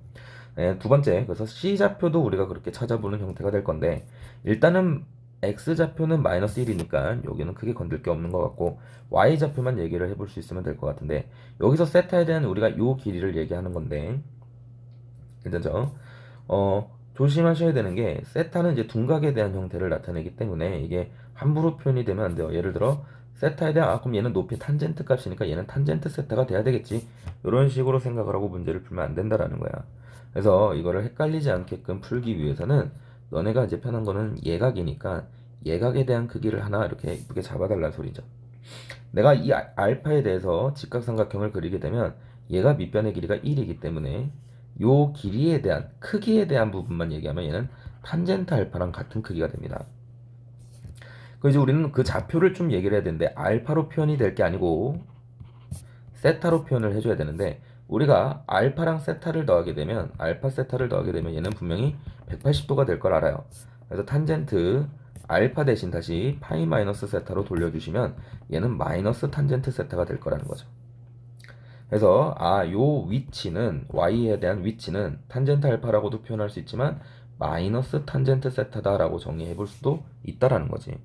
네, 두 번째, 그래서 C 좌표도 우리가 그렇게 찾아보는 형태가 될 건데, 일단은 X 좌표는 마이너스 1이니까 여기는 크게 건들 게 없는 것 같고, Y 좌표만 얘기를 해볼 수 있으면 될 것 같은데, 여기서 세타에 대한 우리가 요 길이를 얘기하는 건데, 괜찮죠? 조심하셔야 되는 게 세타는 이제 둔각에 대한 형태를 나타내기 때문에 이게 함부로 표현이 되면 안 돼요. 예를 들어 세타에 대한 그럼 얘는 높이 탄젠트 값이니까 얘는 탄젠트 세타가 돼야 되겠지. 이런 식으로 생각을 하고 문제를 풀면 안 된다라는 거야. 그래서 이거를 헷갈리지 않게끔 풀기 위해서는 너네가 이제 편한 거는 예각이니까 예각에 대한 크기를 하나 이렇게 예쁘게 잡아달라는 소리죠. 내가 이 알파에 대해서 직각삼각형을 그리게 되면 얘가 밑변의 길이가 1이기 때문에 요 길이에 대한 크기에 대한 부분만 얘기하면 얘는 탄젠트 알파랑 같은 크기가 됩니다. 그 이제 우리는 그 좌표를 좀 얘기를 해야 되는데 알파로 표현이 될 게 아니고 세타로 표현을 해줘야 되는데 우리가 알파랑 세타를 더하게 되면 알파 세타를 더하게 되면 얘는 분명히 180도가 될 걸 알아요. 그래서 탄젠트 알파 대신 다시 파이 마이너스 세타로 돌려주시면 얘는 마이너스 탄젠트 세타가 될 거라는 거죠. 그래서 요 위치는 y에 대한 위치는 탄젠트 알파라고도 표현할 수 있지만 마이너스 탄젠트 세타다라고 정리해 볼 수도 있다라는 거지.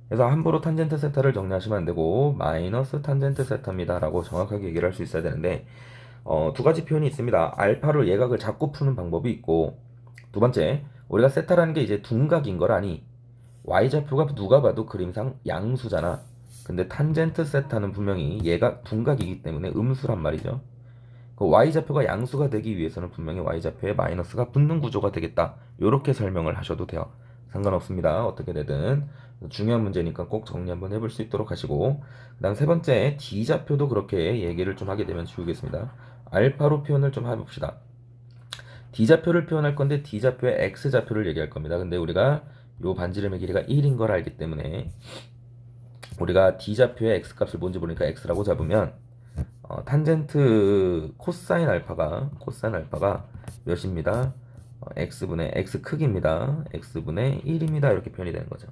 그래서 함부로 탄젠트 세타를 정리하시면 안 되고 마이너스 탄젠트 세타입니다라고 정확하게 얘기를 할 수 있어야 되는데 두 가지 표현이 있습니다. 알파로 예각을 잡고 푸는 방법이 있고 두 번째 우리가 세타라는 게 이제 둔각인 거라니 y좌표가 누가 봐도 그림상 양수잖아. 근데 탄젠트 세타는 분명히 얘가 둔각이기 때문에 음수란 말이죠. 그 y좌표가 양수가 되기 위해서는 분명히 y좌표에 마이너스가 붙는 구조가 되겠다. 이렇게 설명을 하셔도 돼요. 상관없습니다. 어떻게 되든 중요한 문제니까 꼭 정리 한번 해볼 수 있도록 하시고 그 다음 세 번째 d좌표도 그렇게 얘기를 좀 하게 되면 지우겠습니다. 알파로 표현을 좀 해봅시다. d좌표를 표현할 건데 d좌표의 x좌표를 얘기할 겁니다. 근데 우리가 요 반지름의 길이가 1인 걸 알기 때문에 우리가 d좌표의 x값을 뭔지 모르니까 x라고 잡으면 탄젠트 코사인 알파가 몇입니다. x분의 x 크기입니다. x분의 1입니다. 이렇게 표현이 되는 거죠.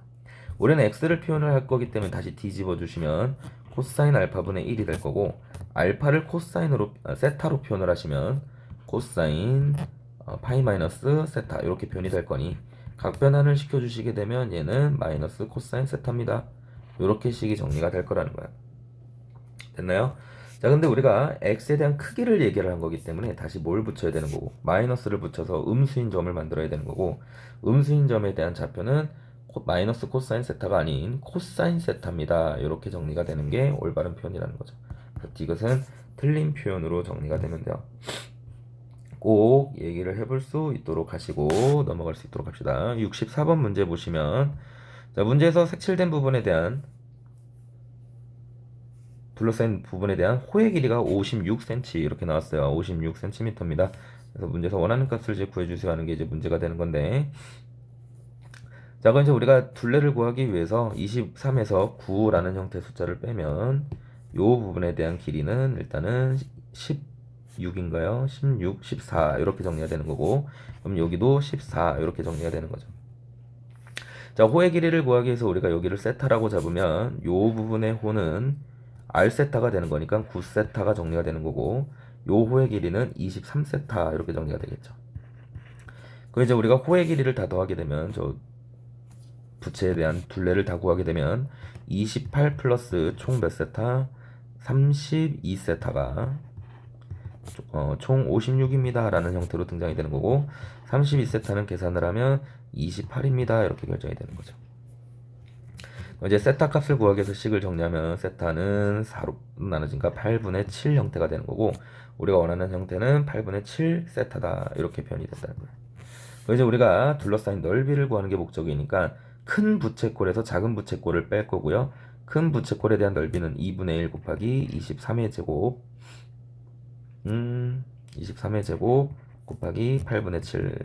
우리는 x를 표현을 할 거기 때문에 다시 뒤집어 주시면 코사인 알파분의 1이 될 거고 알파를 코사인으로 세타로 표현을 하시면 코사인 파이 마이너스 세타 이렇게 표현이 될 거니 각 변환을 시켜주시게 되면 얘는 마이너스 코사인 세타입니다. 이렇게 식이 정리가 될 거라는 거야. 됐나요? 자, 근데 우리가 x에 대한 크기를 얘기를 한 거기 때문에 다시 뭘 붙여야 되는 거고 마이너스를 붙여서 음수인 점을 만들어야 되는 거고 음수인 점에 대한 좌표는 마이너스 코사인 세타가 아닌 코사인 세타입니다. 이렇게 정리가 되는 게 올바른 표현이라는 거죠. 이것은 틀린 표현으로 정리가 되면 돼요. 꼭 얘기를 해볼 수 있도록 하시고 넘어갈 수 있도록 합시다. 64번 문제 보시면 자, 문제에서 색칠된 부분에 대한 둘러싼 부분에 대한 호의 길이가 56cm 이렇게 나왔어요. 56cm입니다. 그래서 문제에서 원하는 값을 이제 구해주세요 하는 게 이제 문제가 되는 건데 자, 그럼 이제 우리가 둘레를 구하기 위해서 23에서 9라는 형태의 숫자를 빼면 이 부분에 대한 길이는 일단은 16인가요? 16, 14 이렇게 정리가 되는 거고 그럼 여기도 14 이렇게 정리가 되는 거죠. 자, 호의 길이를 구하기 위해서 우리가 여기를 세타라고 잡으면 이 부분의 호는 R세타가 되는 거니까 9세타가 정리가 되는 거고 요 호의 길이는 23세타 이렇게 정리가 되겠죠. 그럼 이제 우리가 호의 길이를 다 더하게 되면 저 부채에 대한 둘레를 다 구하게 되면 28 플러스 총 몇 세타? 32세타가 총 56입니다 라는 형태로 등장이 되는 거고 32세타는 계산을 하면 28입니다 이렇게 결정이 되는 거죠. 이제 세타 값을 구하기 위해서 식을 정리하면 세타는 4로 나눠진가 8분의 7 형태가 되는 거고 우리가 원하는 형태는 8분의 7 세타다 이렇게 표현이 된다는 거예요. 이제 우리가 둘러싸인 넓이를 구하는 게 목적이니까 큰 부채꼴에서 작은 부채꼴을 뺄 거고요. 큰 부채꼴에 대한 넓이는 2분의 1 곱하기 23의 제곱 23의 제곱 곱하기 8분의 7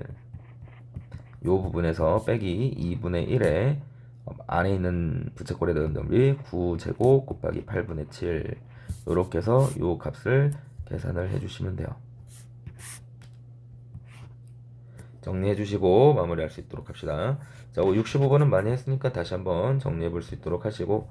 요 부분에서 빼기 2분의 1에 안에 있는 부채꼴에 대한 넓이 9제곱 곱하기 8분의 7 요렇게 해서 요 값을 계산을 해주시면 돼요. 정리해 주시고 마무리할 수 있도록 합시다. 자, 65번은 많이 했으니까 다시 한번 정리해 볼 수 있도록 하시고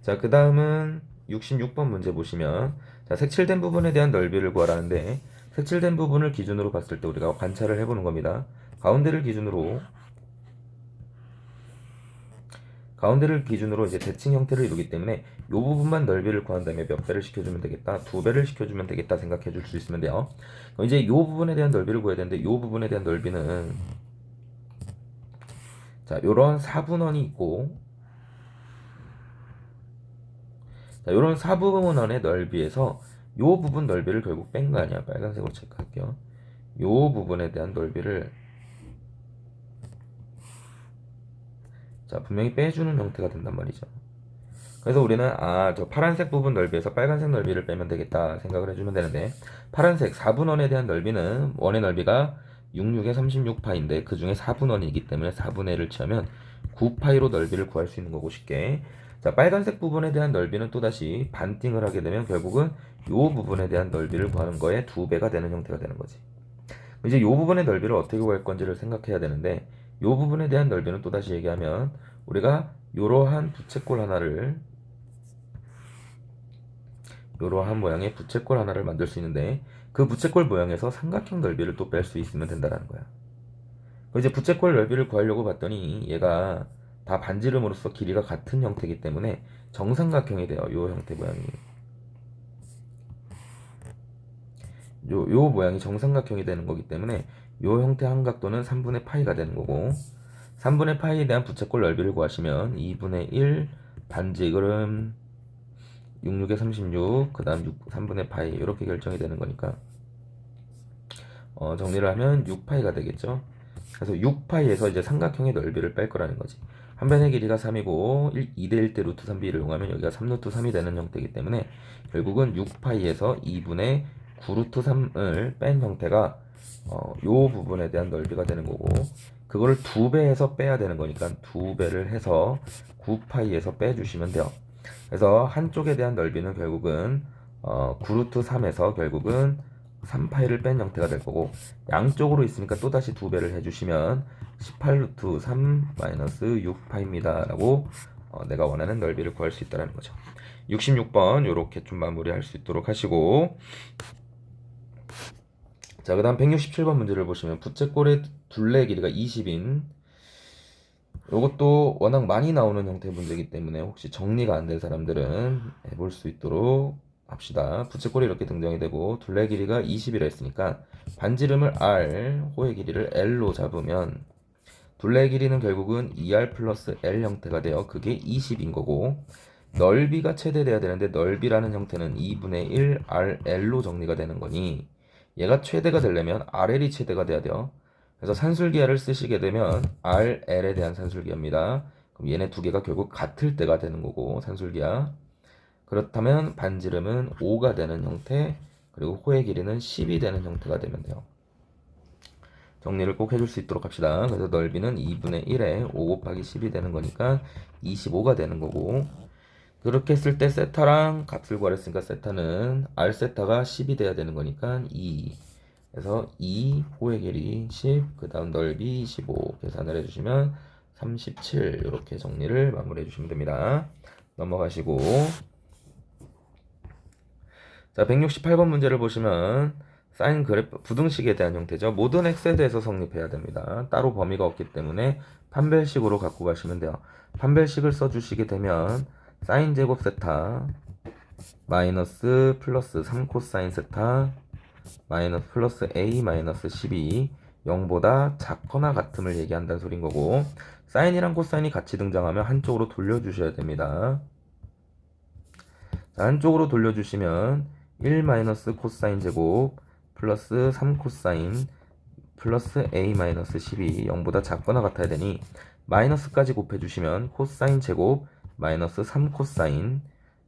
자, 그 다음은 66번 문제 보시면 자, 색칠된 부분에 대한 넓이를 구하라는데 색칠된 부분을 기준으로 봤을 때 우리가 관찰을 해보는 겁니다. 가운데를 기준으로 이제 대칭 형태를 이루기 때문에 이 부분만 넓이를 구한 다음에 몇 배를 시켜주면 되겠다? 2배를 시켜주면 되겠다 생각해 줄 수 있으면 돼요. 이제 이 부분에 대한 넓이를 구해야 되는데 이 부분에 대한 넓이는 자, 요런 4분원이 있고 자, 요런 4분원의 넓이에서 요 부분 넓이를 결국 뺀 거 아니야. 빨간색으로 체크할게요. 요 부분에 대한 넓이를 자, 분명히 빼주는 형태가 된단 말이죠. 그래서 우리는 저 파란색 부분 넓이에서 빨간색 넓이를 빼면 되겠다 생각을 해주면 되는데 파란색 4분원에 대한 넓이는 원의 넓이가 66에 36파인데 그 중에 4분원이기 때문에 4분의 1을 취하면 9파이로 넓이를 구할 수 있는 거고 쉽게 자 빨간색 부분에 대한 넓이는 또다시 반띵을 하게 되면 결국은 이 부분에 대한 넓이를 구하는 거에 2배가 되는 형태가 되는 거지. 이제 이 부분의 넓이를 어떻게 구할 건지를 생각해야 되는데 이 부분에 대한 넓이는 또다시 얘기하면 우리가 이러한 부채꼴 하나를 이러한 모양의 부채꼴 하나를 만들 수 있는데 그 부채꼴 모양에서 삼각형 넓이를 또 뺄 수 있으면 된다는 거야. 이제 부채꼴 넓이를 구하려고 봤더니 얘가 다 반지름으로서 길이가 같은 형태이기 때문에 정삼각형이 돼요. 요 형태 모양이. 요 모양이 정삼각형이 되는 거기 때문에 요 형태 한각도는 3분의 파이가 되는 거고 3분의 파이에 대한 부채꼴 넓이를 구하시면 2분의 1 반지름 66에 36, 그 다음 3분의 파이 이렇게 결정이 되는 거니까 정리를 하면 6파이가 되겠죠. 그래서 6파이에서 이제 삼각형의 넓이를 뺄 거라는 거지. 한 변의 길이가 3이고 2대 1대 루트 3b를 이용하면 여기가 3루트 3이 되는 형태이기 때문에 결국은 6파이에서 2분의 9루트 3을 뺀 형태가 요 부분에 대한 넓이가 되는 거고 그거를 2배해서 빼야 되는 거니까 2배를 해서 9파이에서 빼주시면 돼요. 그래서 한쪽에 대한 넓이는 결국은 9루트 3에서 결국은 3파이를 뺀 형태가 될 거고 양쪽으로 있으니까 또다시 2배를 해주시면 18루트 3 마이너스 6파입니다 라고 내가 원하는 넓이를 구할 수 있다는 거죠. 66번 요렇게 좀 마무리할 수 있도록 하시고 자, 그 다음 167번 문제를 보시면 부채꼴의 둘레 길이가 20인 이것도 워낙 많이 나오는 형태의 문제이기 때문에 혹시 정리가 안 된 사람들은 해볼 수 있도록 합시다. 부채꼴이 이렇게 등장이 되고 둘레 길이가 20이라 했으니까 반지름을 R, 호의 길이를 L로 잡으면 둘레 길이는 결국은 2R 플러스 L 형태가 돼요. 그게 20인 거고 넓이가 최대돼야 되는데 넓이라는 형태는 2분의 1 RL로 정리가 되는 거니 얘가 최대가 되려면 RL이 최대가 돼야 돼요. 그래서 산술기하를 쓰시게 되면 RL에 대한 산술기하입니다. 그럼 얘네 두 개가 결국 같을 때가 되는 거고 산술기하. 그렇다면 반지름은 5가 되는 형태 그리고 호의 길이는 10이 되는 형태가 되면 돼요. 정리를 꼭 해줄 수 있도록 합시다. 그래서 넓이는 2분의 1에 5 곱하기 10이 되는 거니까 25가 되는 거고 그렇게 했을 때 세타랑 값을 구하랬으니까 세타는 R 세타가 10이 돼야 되는 거니까 2 그래서 2 호의 길이 10 그 다음 넓이 25 계산을 해주시면 37 이렇게 정리를 마무리해 주시면 됩니다. 넘어가시고 자, 168번 문제를 보시면 사인 그래프 부등식에 대한 형태죠. 모든 x에 대해서 성립해야 됩니다. 따로 범위가 없기 때문에 판별식으로 갖고 가시면 돼요. 판별식을 써주시게 되면 사인 제곱 세타 마이너스 플러스 3 코사인 세타 마이너스 플러스 a 마이너스 12 0보다 작거나 같음을 얘기한다는 소린 거고, 사인이랑 코사인이 같이 등장하면 한쪽으로 돌려주셔야 됩니다. 자, 한쪽으로 돌려주시면 1 마이너스 코사인 제곱 플러스 3 코사인 플러스 a 마이너스 12 0보다 작거나 같아야 되니 마이너스까지 곱해주시면 코사인 제곱 마이너스 3 코사인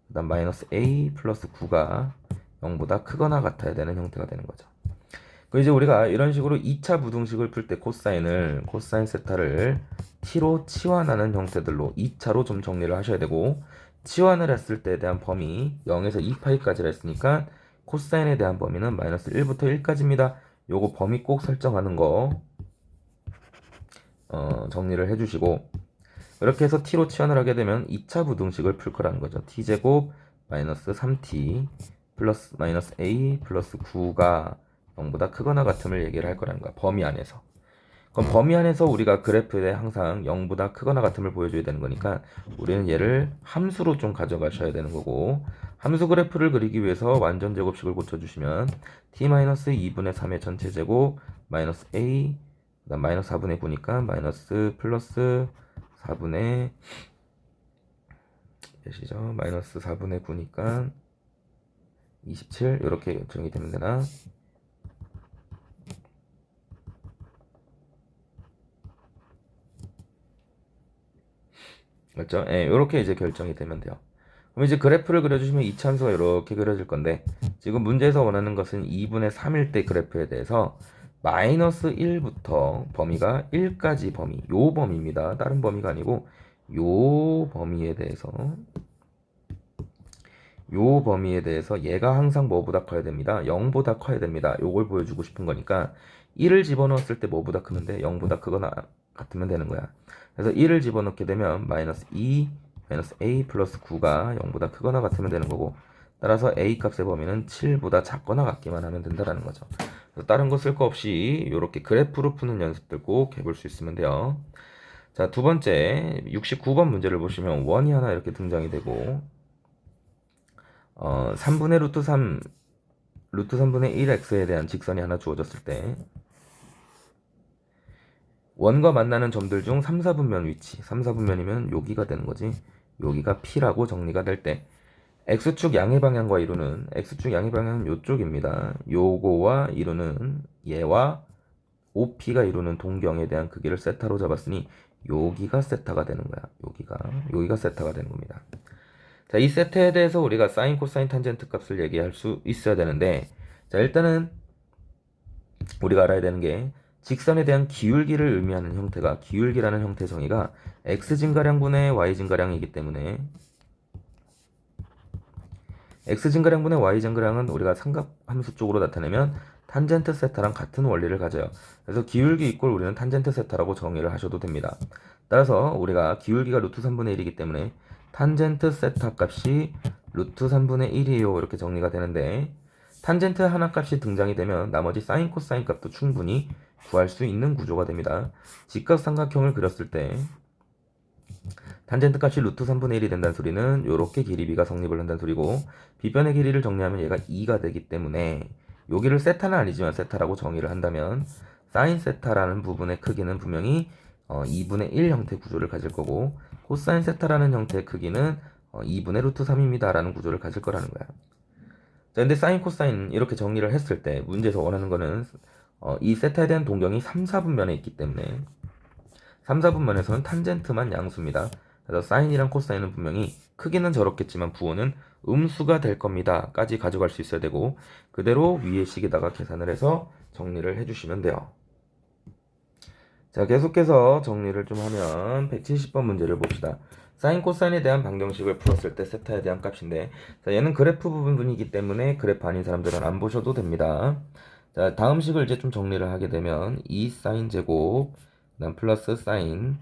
그 다음 마이너스 a 플러스 9가 0보다 크거나 같아야 되는 형태가 되는 거죠. 그 이제 우리가 이런 식으로 2차 부등식을 풀 때 코사인 세타를 t로 치환하는 형태들로 2차로 좀 정리를 하셔야 되고, 치환을 했을 때에 대한 범위 0에서 2파이까지를 했으니까 코사인에 대한 범위는 마이너스 1부터 1까지입니다. 요거 범위 꼭 설정하는 거 정리를 해주시고, 이렇게 해서 t로 치환을 하게 되면 2차 부등식을 풀 거라는 거죠. t제곱 마이너스 3t 플러스 마이너스 a 플러스 9가 0보다 크거나 같음을 얘기를 할 거라는 거야. 범위 안에서. 그럼 범위 안에서 우리가 그래프에 항상 0보다 크거나 같음을 보여줘야 되는 거니까 우리는 얘를 함수로 좀 가져가셔야 되는 거고, 함수 그래프를 그리기 위해서 완전 제곱식을 고쳐주시면 t-2분의 3의 전체 제곱 마이너스 a 그다음 마이너스 4분의 9니까 마이너스 플러스 4분의 몇이죠? 마이너스 4분의 9니까 27 이렇게 정이 되면 되나? 맞죠? 예, 이렇게 이제 결정이 되면 돼요. 그럼 이제 그래프를 그려주시면 이 참수가 이렇게 그려질 건데, 지금 문제에서 원하는 것은 2분의 3일 때 그래프에 대해서 마이너스 1부터 범위가 1까지 범위, 요 범위입니다. 다른 범위가 아니고 요 범위에 대해서 얘가 항상 뭐보다 커야 됩니다. 0보다 커야 됩니다. 요걸 보여주고 싶은 거니까 1을 집어넣었을 때 뭐보다 크면 돼? 0보다 크거나 같으면 되는 거야. 그래서 1을 집어넣게 되면 마이너스 2 마이너스 a 플러스 9가 0보다 크거나 같으면 되는 거고, 따라서 a 값의 범위는 7보다 작거나 같기만 하면 된다라는 거죠. 그래서 다른 거 쓸 거 없이 이렇게 그래프로 푸는 연습들 꼭 해볼 수 있으면 돼요. 자, 두 번째 69번 문제를 보시면 원이 하나 이렇게 등장이 되고, 3분의 루트 3 루트 3분의 1x에 대한 직선이 하나 주어졌을 때 원과 만나는 점들 중 3, 4분면 위치, 3, 4분면이면 여기가 되는 거지. 여기가 P라고 정리가 될 때 X축 양의 방향과 이루는, X축 양의 방향은 요쪽입니다. 요거와 이루는 얘와 OP가 이루는 동경에 대한 크기를 세타로 잡았으니 여기가 세타가 되는 거야. 여기가 세타가 되는 겁니다. 자, 이 세타에 대해서 우리가 사인, 코사인, 탄젠트 값을 얘기할 수 있어야 되는데, 자, 일단은 우리가 알아야 되는 게 직선에 대한 기울기를 의미하는 형태가, 기울기라는 형태 정의가 x증가량분의 y증가량이기 때문에 x증가량분의 y증가량은 우리가 삼각함수 쪽으로 나타내면 탄젠트 세타랑 같은 원리를 가져요. 그래서 기울기 이꼴 우리는 탄젠트 세타라고 정의를 하셔도 됩니다. 따라서 우리가 기울기가 루트 3분의 1이기 때문에 탄젠트 세타 값이 루트 3분의 1이에요. 이렇게 정리가 되는데, 탄젠트 하나 값이 등장이 되면 나머지 사인, 코사인 값도 충분히 구할 수 있는 구조가 됩니다. 직각삼각형을 그렸을 때 탄젠트 값이 루트 3분의 1이 된다는 소리는 이렇게 길이 b가 성립을 한다는 소리고, 빗변의 길이를 정리하면 얘가 2가 되기 때문에 여기를 세타는 아니지만 세타라고 정의를 한다면 사인 세타라는 부분의 크기는 분명히 2분의 1 형태 구조를 가질 거고, 코사인 세타라는 형태의 크기는 2분의 루트 3입니다 라는 구조를 가질 거라는 거야. 자, 근데 사인, 코사인 이렇게 정리를 했을 때 문제에서 원하는 거는 이 세타에 대한 동경이 3, 4분면에 있기 때문에 3, 4분면에서는 탄젠트만 양수입니다. 그래서 사인이랑 코사인은 분명히 크기는 저렇겠지만 부호는 음수가 될 겁니다 까지 가져갈 수 있어야 되고, 그대로 위의 식에다가 계산을 해서 정리를 해주시면 돼요. 자, 계속해서 정리를 좀 하면 170번 문제를 봅시다. 사인, 코사인에 대한 방정식을 풀었을 때 세타에 대한 값인데, 자, 얘는 그래프 부분이기 때문에 그래프 아닌 사람들은 안 보셔도 됩니다. 자, 다음 식을 이제 좀 정리를 하게 되면 2 사인 제곱, 그 다음 플러스 사인,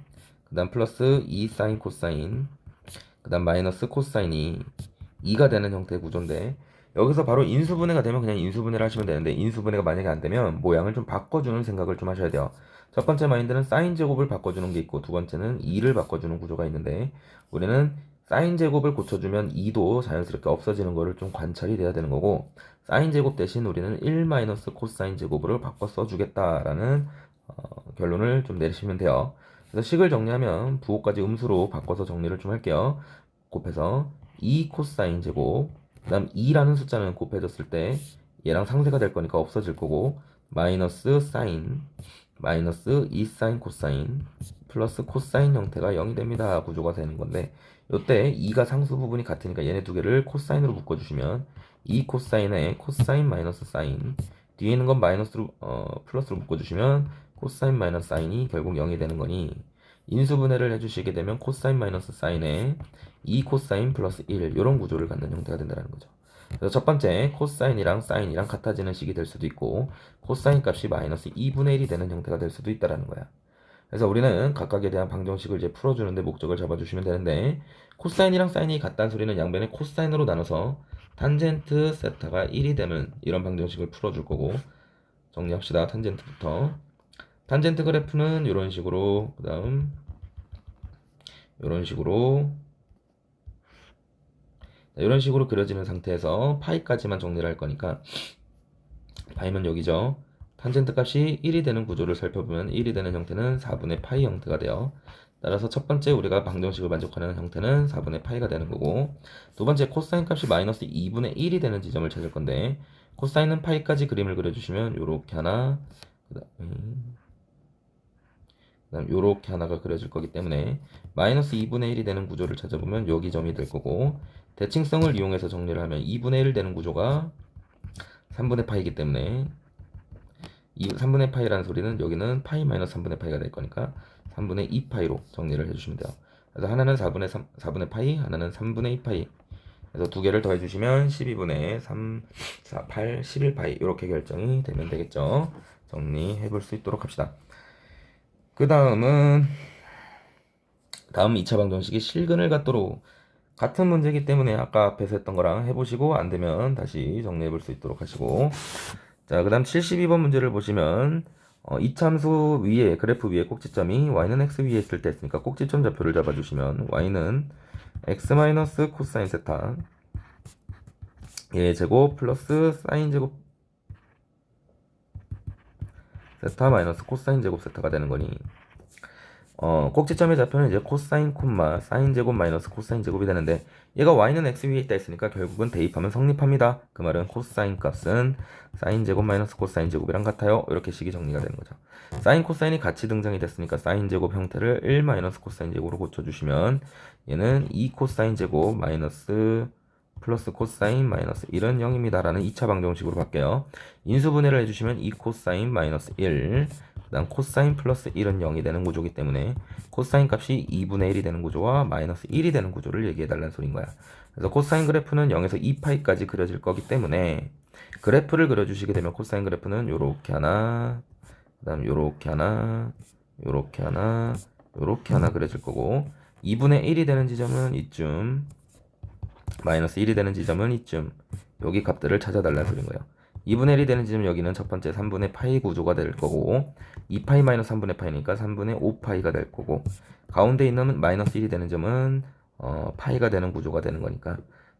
그 다음 플러스 2 사인 코사인, 그 다음 마이너스 코사인이 2가 되는 형태의 구조인데, 여기서 바로 인수분해가 되면 그냥 인수분해를 하시면 되는데 인수분해가 만약에 안 되면 모양을 좀 바꿔주는 생각을 좀 하셔야 돼요. 첫 번째 마인드는 사인 제곱을 바꿔주는 게 있고 두 번째는 2를 바꿔주는 구조가 있는데 우리는 사인 제곱을 고쳐주면 2도 자연스럽게 없어지는 거를 좀 관찰이 돼야 되는 거고 사인 제곱 대신 우리는 1 마이너스 코사인 제곱으로 바꿔 써주겠다라는 결론을 좀 내리시면 돼요. 그래서 식을 정리하면 부호까지 음수로 바꿔서 정리를 좀 할게요. 곱해서 2 코사인 제곱 그 다음 2라는 숫자는 곱해졌을 때 얘랑 상쇄가 될 거니까 없어질 거고 마이너스 사인 마이너스 2 사인 코사인 플러스 코사인 형태가 0이 됩니다. 구조가 되는 건데 요때 2가 상수 부분이 같으니까 얘네 두 개를 코사인으로 묶어주시면 2 코사인에 코사인 마이너스 사인 뒤에 있는 건 마이너스로 플러스로 묶어주시면 코사인 마이너스 사인이 결국 0이 되는 거니 인수분해를 해주시게 되면 코사인 마이너스 사인에 2 코사인 플러스 1 이런 구조를 갖는 형태가 된다는 거죠. 그래서 첫 번째 코사인이랑 사인이랑 같아지는 식이 될 수도 있고 코사인 값이 마이너스 2분의 1이 되는 형태가 될 수도 있다는 거야. 그래서 우리는 각각에 대한 방정식을 이제 풀어주는데 목적을 잡아주시면 되는데 코사인이랑 사인이 같다는 소리는 양변에 코사인으로 나눠서 탄젠트 세타가 1이 되는 이런 방정식을 풀어줄 거고 정리합시다. 탄젠트부터 탄젠트 그래프는 이런 식으로 그 다음 이런 식으로 이런 식으로 그려지는 상태에서 파이까지만 정리를 할 거니까 파이면 여기죠. 탄젠트 값이 1이 되는 구조를 살펴보면 1이 되는 형태는 4분의 파이 형태가 돼요. 따라서 첫 번째 우리가 방정식을 만족하는 형태는 4분의 파이가 되는 거고 두 번째 코사인 값이 마이너스 2분의 1이 되는 지점을 찾을 건데 코사인은 파이까지 그림을 그려주시면 요렇게 하나 그다음 요렇게 하나가 그려질 거기 때문에 마이너스 2분의 1이 되는 구조를 찾아보면 여기 점이 될 거고 대칭성을 이용해서 정리를 하면 2분의 1 되는 구조가 3분의 파이기 때문에 3분의 파이라는 소리는 여기는 파이 마이너스 3분의 파이가 될 거니까 3분의 2파이로 정리를 해주시면 돼요. 그래서 하나는 4분의 파이, 하나는 3분의 2파이. 그래서 두 개를 더해주시면 12분의 3, 4, 8, 11파이 이렇게 결정이 되면 되겠죠. 정리해 볼 수 있도록 합시다. 그 다음 2차 방정식이 실근을 갖도록 같은 문제이기 때문에 아까 앞에서 했던 거랑 해보시고 안 되면 다시 정리해 볼 수 있도록 하시고 자, 그 다음 72번 문제를 보시면 이참수 위에 그래프 위에 꼭지점이 y는 x 위에 있을 때 했으니까 꼭지점 좌표를 잡아주시면 y는 x 마이너스 코사인 세타 예 제곱 플러스 사인 제곱 세타 마이너스 코사인 제곱 세타가 되는 거니 꼭지점의 좌표는 이제 코사인 콤마 사인 제곱 마이너스 코사인 제곱이 되는데 얘가 y는 x 위에 있다 했으니까 결국은 대입하면 성립합니다. 그 말은 코사인 값은 사인 제곱 마이너스 코사인 제곱이랑 같아요. 이렇게 식이 정리가 되는 거죠. 사인 코사인이 같이 등장이 됐으니까 사인 제곱 형태를 1 마이너스 코사인 제곱으로 고쳐주시면 얘는 2 코사인 제곱 마이너스 플러스 코사인 마이너스 1은 0입니다 라는 2차 방정식으로 바뀌어요. 인수분해를 해주시면 2 코사인 마이너스 1 그 다음 코사인 플러스 1은 0이 되는 구조이기 때문에 코사인 값이 2분의 1이 되는 구조와 마이너스 1이 되는 구조를 얘기해달라는 소린 거야. 그래서 코사인 그래프는 0에서 2파이까지 그려질 거기 때문에 그래프를 그려주시게 되면 코사인 그래프는 요렇게 하나 그 다음 요렇게 하나 요렇게 하나 요렇게 하나 그려질 거고 2분의 1이 되는 지점은 이쯤 마이너스 1이 되는 지점은 이쯤 여기 값들을 찾아달라는 소린 거예요. 2분의 1이 되는 지점 여기는 첫 번째 3분의 파이 구조가 될 거고 2파이 마이너스 3분의 파이니까 3분의 5파이가 될 거고 가운데 있는 마이너스 1이 되는 점은 파이가 되는 구조가 되는 거니까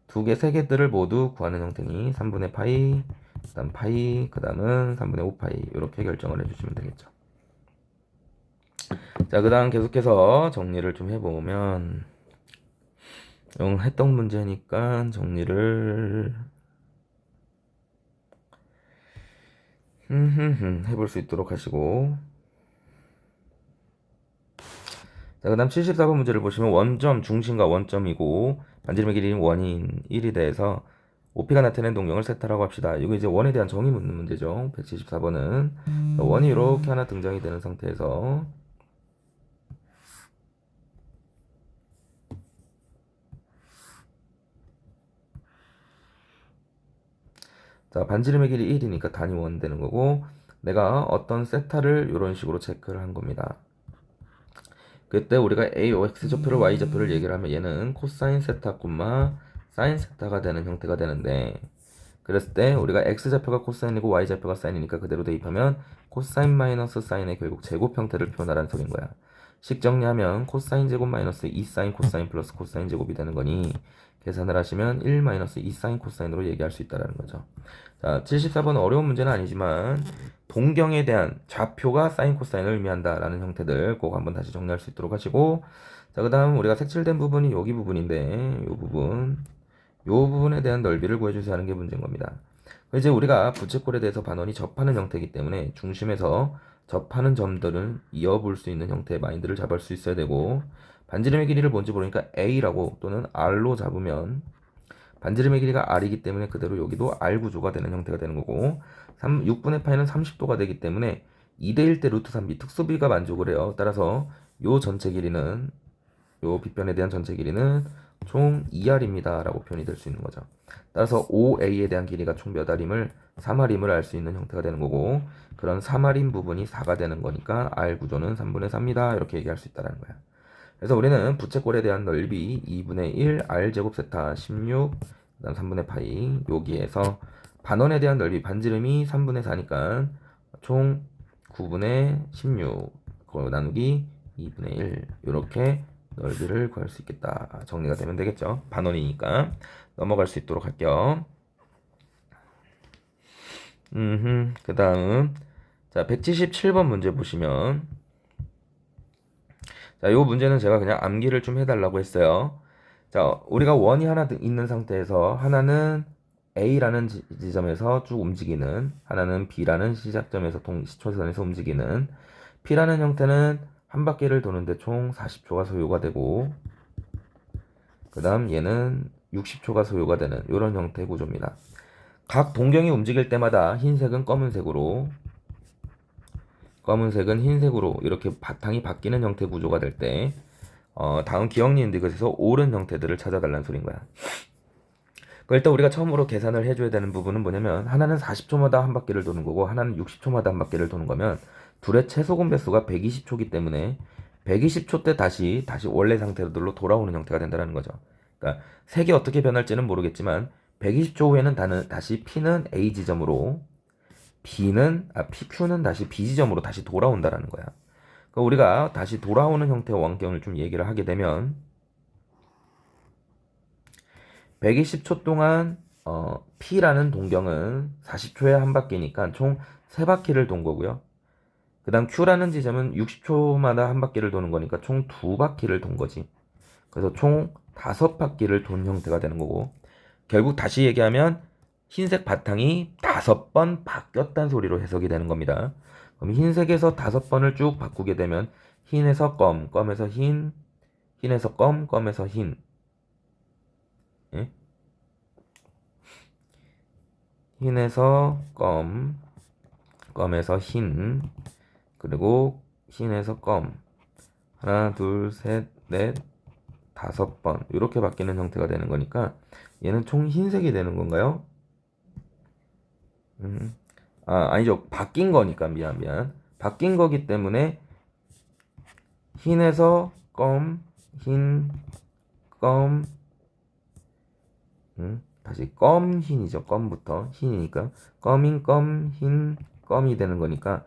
두 개, 세 개들을 모두 구하는 형태니 3분의 파이, 그 다음 파이, 그 다음은 3분의 5파이 이렇게 결정을 해주시면 되겠죠. 자, 그 다음 계속해서 정리를 좀 해보면 했던 문제니까 정리를 해볼 수 있도록 하시고 자, 그 다음 74번 문제를 보시면 원점 중심과 원점이고 반지름의 길이는 원인 1이 돼서 OP가 나타낸 동경을 세타라고 합시다. 이거 이제 원에 대한 정의 묻는 문제죠. 174번은 원이 이렇게 하나 등장이 되는 상태에서 자, 반지름의 길이 1이니까 단위 원 되는 거고 내가 어떤 세타를 이런 식으로 체크를 한 겁니다. 그때 우리가 AOX 좌표를 Y 좌표를 얘기를 하면 얘는 코사인 세타 콤마 사인 세타가 되는 형태가 되는데 그랬을 때 우리가 x좌표가 코사인이고 y좌표가 사인이니까 그대로 대입하면 코사인 마이너스 사인의 결국 제곱 형태를 표현하라는 소린 거야. 식 정리하면 코사인 제곱 마이너스 2사인 코사인 플러스 코사인 제곱이 되는 거니 계산을 하시면 1 마이너스 2사인 코사인으로 얘기할 수 있다는 거죠. 자, 74번 어려운 문제는 아니지만 동경에 대한 좌표가 사인 코사인을 의미한다라는 형태들 꼭 한번 다시 정리할 수 있도록 하시고, 자, 그 다음 우리가 색칠된 부분이 여기 부분인데 요 부분에 대한 넓이를 구해주세요 하는 게 문제인 겁니다. 이제 우리가 부채꼴에 대해서 반원이 접하는 형태이기 때문에 중심에서 접하는 점들은 이어볼 수 있는 형태의 마인드를 잡을 수 있어야 되고, 반지름의 길이를 뭔지 모르니까 A라고 또는 R로 잡으면 반지름의 길이가 R이기 때문에 그대로 여기도 R 구조가 되는 형태가 되는 거고, 6분의 파이는 30도가 되기 때문에 2대1 대 루트 3b 특수비가 만족을 해요. 따라서 요 전체 길이는, 요 빗변에 대한 전체 길이는 총 2R입니다 라고 표현이 될 수 있는 거죠. 따라서 OA에 대한 길이가 총 몇 R임을 3R임을 알 수 있는 형태가 되는 거고, 그런 3R인 부분이 4가 되는 거니까 R 구조는 3분의 4입니다 이렇게 얘기할 수 있다는 거야. 그래서 우리는 부채꼴에 대한 넓이 2분의 1 R제곱 세타 16 그다음 3분의 파이, 여기에서 반원에 대한 넓이 반지름이 3분의 4니까 총 9분의 16 나누기 2분의 1 이렇게 넓이를 구할 수 있겠다. 정리가 되면 되겠죠. 반원이니까 넘어갈 수 있도록 할게요. 그 다음 자 177번 문제 보시면, 자, 요 문제는 제가 그냥 암기를 좀 해달라고 했어요. 자, 우리가 원이 하나 있는 상태에서 하나는 A라는 지점에서 쭉 움직이는, 하나는 B라는 시작점에서 시초선에서 움직이는, P라는 형태는 한 바퀴를 도는데 총 40초가 소요가 되고, 그 다음 얘는 60초가 소요가 되는 이런 형태의 구조입니다. 각 동경이 움직일 때마다 흰색은 검은색으로, 검은색은 흰색으로 이렇게 바탕이 바뀌는 형태 구조가 될 때, 다음 기억니은 디귿에서 옳은 형태들을 찾아달라는 소린 거야. 일단 우리가 처음으로 계산을 해줘야 되는 부분은 뭐냐면, 하나는 40초마다 한 바퀴를 도는 거고 하나는 60초마다 한 바퀴를 도는 거면 둘의 최소 공배수가 120초기 때문에 120초 때 다시 원래 상태로 돌아오는 형태가 된다는 거죠. 그러니까 색이 어떻게 변할지는 모르겠지만 120초 후에는 다시 P는 A 지점으로, Q는 다시 B 지점으로 다시 돌아온다라는 거야. 그러니까 우리가 다시 돌아오는 형태의 원경을 좀 얘기를 하게 되면 120초 동안 P라는 동경은 40초에 한 바퀴니까 총 3바퀴를 돈 거고요. 그 다음 Q라는 지점은 60초마다 한 바퀴를 도는 거니까 총 2바퀴를 돈 거지. 그래서 총 5바퀴를 돈 형태가 되는 거고, 결국 다시 얘기하면 흰색 바탕이 5번 바뀌었다는 소리로 해석이 되는 겁니다. 그럼 흰색에서 5번을 쭉 바꾸게 되면 흰에서 검, 검에서 흰, 흰에서 검, 검에서 흰, 예? 흰에서 검, 검에서 흰, 그리고 흰에서 검, 하나, 둘, 셋, 넷, 5번 이렇게 바뀌는 형태가 되는 거니까 얘는 총 흰색이 되는 건가요? 아니죠. 바뀐 거니까 미안. 바뀐 거기 때문에 흰에서 검, 흰, 검, 다시 검, 흰이죠. 검부터 흰이니까 검인 검, 흰, 검이 되는 거니까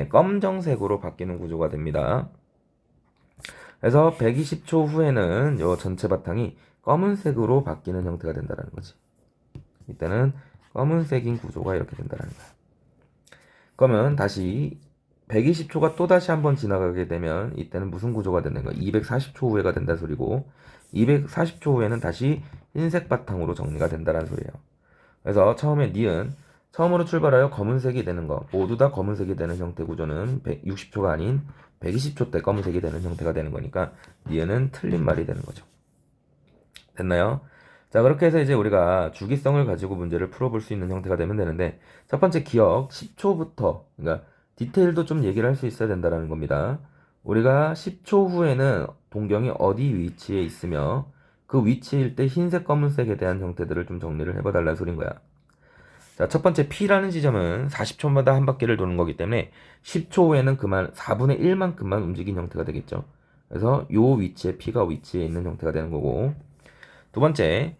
검정색으로 바뀌는 구조가 됩니다. 그래서 120초 후에는 요 전체 바탕이 검은색으로 바뀌는 형태가 된다는 거지. 이때는 검은색인 구조가 이렇게 된다는 거야. 그러면 다시 120초가 또 다시 한번 지나가게 되면 이때는 무슨 구조가 되는 거야? 240초 후에가 된다 소리고, 240초 후에는 다시 흰색 바탕으로 정리가 된다는 소리예요. 그래서 처음에 니은 처음으로 출발하여 검은색이 되는 거, 모두 다 검은색이 되는 형태 구조는 160초가 아닌 120초 때 검은색이 되는 형태가 되는 거니까 니은은 틀린 말이 되는 거죠. 됐나요? 자, 그렇게 해서 이제 우리가 주기성을 가지고 문제를 풀어볼 수 있는 형태가 되면 되는데, 첫 번째 기억 10초부터, 그러니까 디테일도 좀 얘기를 할 수 있어야 된다는 겁니다. 우리가 10초 후에는 동경이 어디 위치에 있으며 그 위치일 때 흰색 검은색에 대한 형태들을 좀 정리를 해봐 달라는 소린 거야. 자, 첫 번째 P라는 지점은 40초마다 한 바퀴를 도는 거기 때문에 10초 후에는 그만 4분의 1만큼만 움직인 형태가 되겠죠. 그래서 요 위치에 P가 위치에 있는 형태가 되는 거고, 두 번째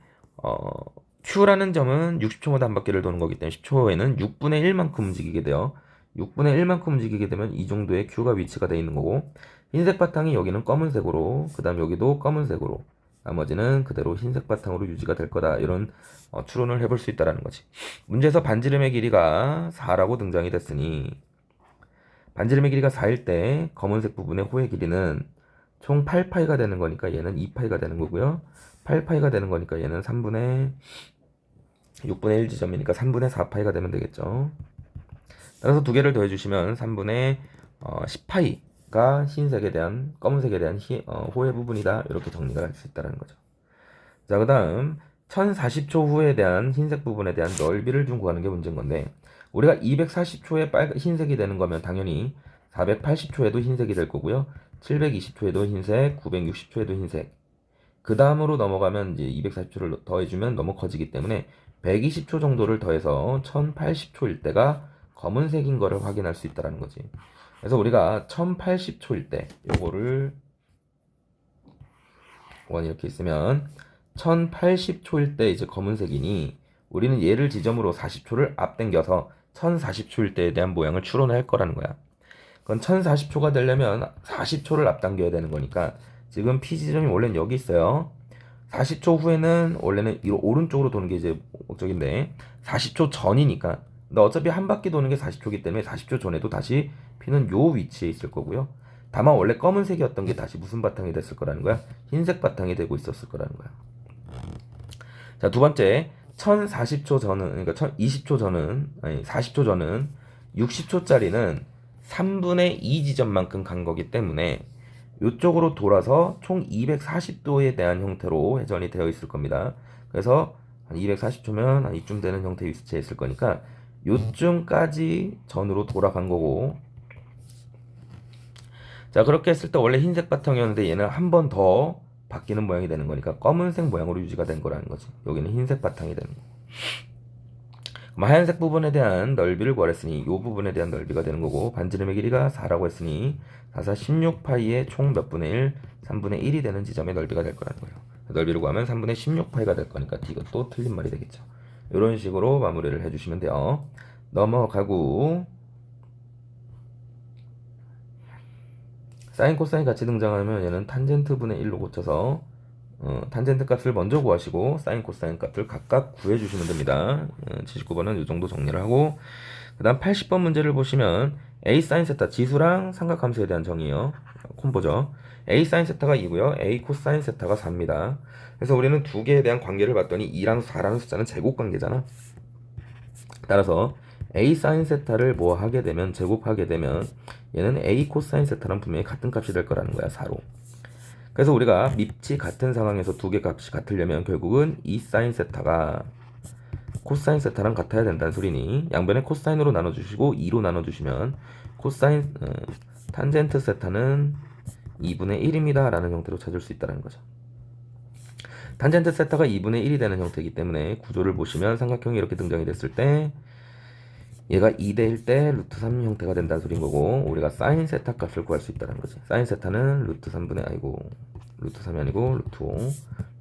Q라는 점은 60초마다 한 바퀴를 도는 거기 때문에 10초에는 6분의 1만큼 움직이게 돼요. 6분의 1만큼 움직이게 되면 이 정도의 Q가 위치가 되어 있는 거고, 흰색 바탕이 여기는 검은색으로, 그 다음 여기도 검은색으로, 나머지는 그대로 흰색 바탕으로 유지가 될 거다. 이런 추론을 해볼 수 있다는 거지. 문제에서 반지름의 길이가 4라고 등장이 됐으니 반지름의 길이가 4일 때 검은색 부분의 호의 길이는 총 8파이가 되는 거니까 얘는 2파이가 되는 거고요. 8파이가 되는 거니까 얘는 6분의 1 지점이니까 3분의 4파이가 되면 되겠죠. 따라서 두 개를 더해주시면 3분의 10파이가 흰색에 대한 검은색에 대한 호의 부분이다. 이렇게 정리가 할 수 있다는 거죠. 자, 그 다음 1040초 후에 대한 흰색 부분에 대한 넓이를 좀 구하는 게 문제인 건데, 우리가 240초에 흰색이 되는 거면 당연히 480초에도 흰색이 될 거고요. 720초에도 흰색, 960초에도 흰색. 그 다음으로 넘어가면 이제 240초를 더해주면 너무 커지기 때문에 120초 정도를 더해서 1080초일 때가 검은색인 거를 확인할 수 있다는 거지. 그래서 우리가 1080초일 때 요거를 이렇게 있으면 1080초일 때 이제 검은색이니 우리는 얘를 지점으로 40초를 앞당겨서 1040초일 때에 대한 모양을 추론할 거라는 거야. 그건 1040초가 되려면 40초를 앞당겨야 되는 거니까 지금 P 지점이 원래는 여기 있어요. 40초 후에는 원래는 이 오른쪽으로 도는 게 이제 목적인데 40초 전이니까, 근데 어차피 한 바퀴 도는 게 40초이기 때문에 40초 전에도 다시 P는 요 위치에 있을 거고요. 다만 원래 검은색이었던 게 다시 무슨 바탕이 됐을 거라는 거야? 흰색 바탕이 되고 있었을 거라는 거야. 자, 두 번째 1040초 전은, 그러니까 1020초 전은, 아니 40초 전은 60초짜리는 3분의 2 지점만큼 간 거기 때문에 이쪽으로 돌아서 총 240도에 대한 형태로 회전이 되어 있을 겁니다. 그래서 한 240초면 한 이쯤 되는 형태의 위치에 있을 거니까 요쯤까지 전으로 돌아간 거고, 자, 그렇게 했을 때 원래 흰색 바탕이었는데 얘는 한 번 더 바뀌는 모양이 되는 거니까 검은색 모양으로 유지가 된 거라는 거지. 여기는 흰색 바탕이 되는 거. 하얀색 부분에 대한 넓이를 구하랬으니 이 부분에 대한 넓이가 되는 거고, 반지름의 길이가 4라고 했으니 4사 16파이의 총 몇 분의 1? 3분의 1이 되는 지점의 넓이가 될 거라는 거예요. 넓이를 구하면 3분의 16파이가 될 거니까 이것도 틀린 말이 되겠죠. 이런 식으로 마무리를 해주시면 돼요. 넘어가고, 사인 코사인 같이 등장하면 얘는 탄젠트 분의 1로 고쳐서 탄젠트 값을 먼저 구하시고 사인 코사인 값을 각각 구해주시면 됩니다. 79번은 이 정도 정리를 하고, 그 다음 80번 문제를 보시면 A 사인 세타 지수랑 삼각함수에 대한 정의요. 콤보죠. A 사인 세타가 2고요. A 코사인 세타가 4입니다. 그래서 우리는 두 개에 대한 관계를 봤더니 2랑 4라는 숫자는 제곱 관계잖아. 따라서 A 사인 세타를 뭐 하게 되면, 제곱하게 되면 얘는 A 코사인 세타랑 분명히 같은 값이 될 거라는 거야, 4로. 그래서 우리가 밑이 같은 상황에서 두 개 값이 같으려면 결국은 이 사인 세타가 코사인 세타랑 같아야 된다는 소리니 양변에 코사인으로 나눠주시고 2로 나눠주시면 코사인 탄젠트 세타는 2분의 1입니다 라는 형태로 찾을 수 있다는 거죠. 탄젠트 세타가 2분의 1이 되는 형태이기 때문에 구조를 보시면 삼각형이 이렇게 등장이 됐을 때 얘가 2대1 때 루트 3 형태가 된다는 소린 거고, 우리가 사인 세타 값을 구할 수 있다는 거지. 사인 세타는 루트 3분의 루트 3이 아니고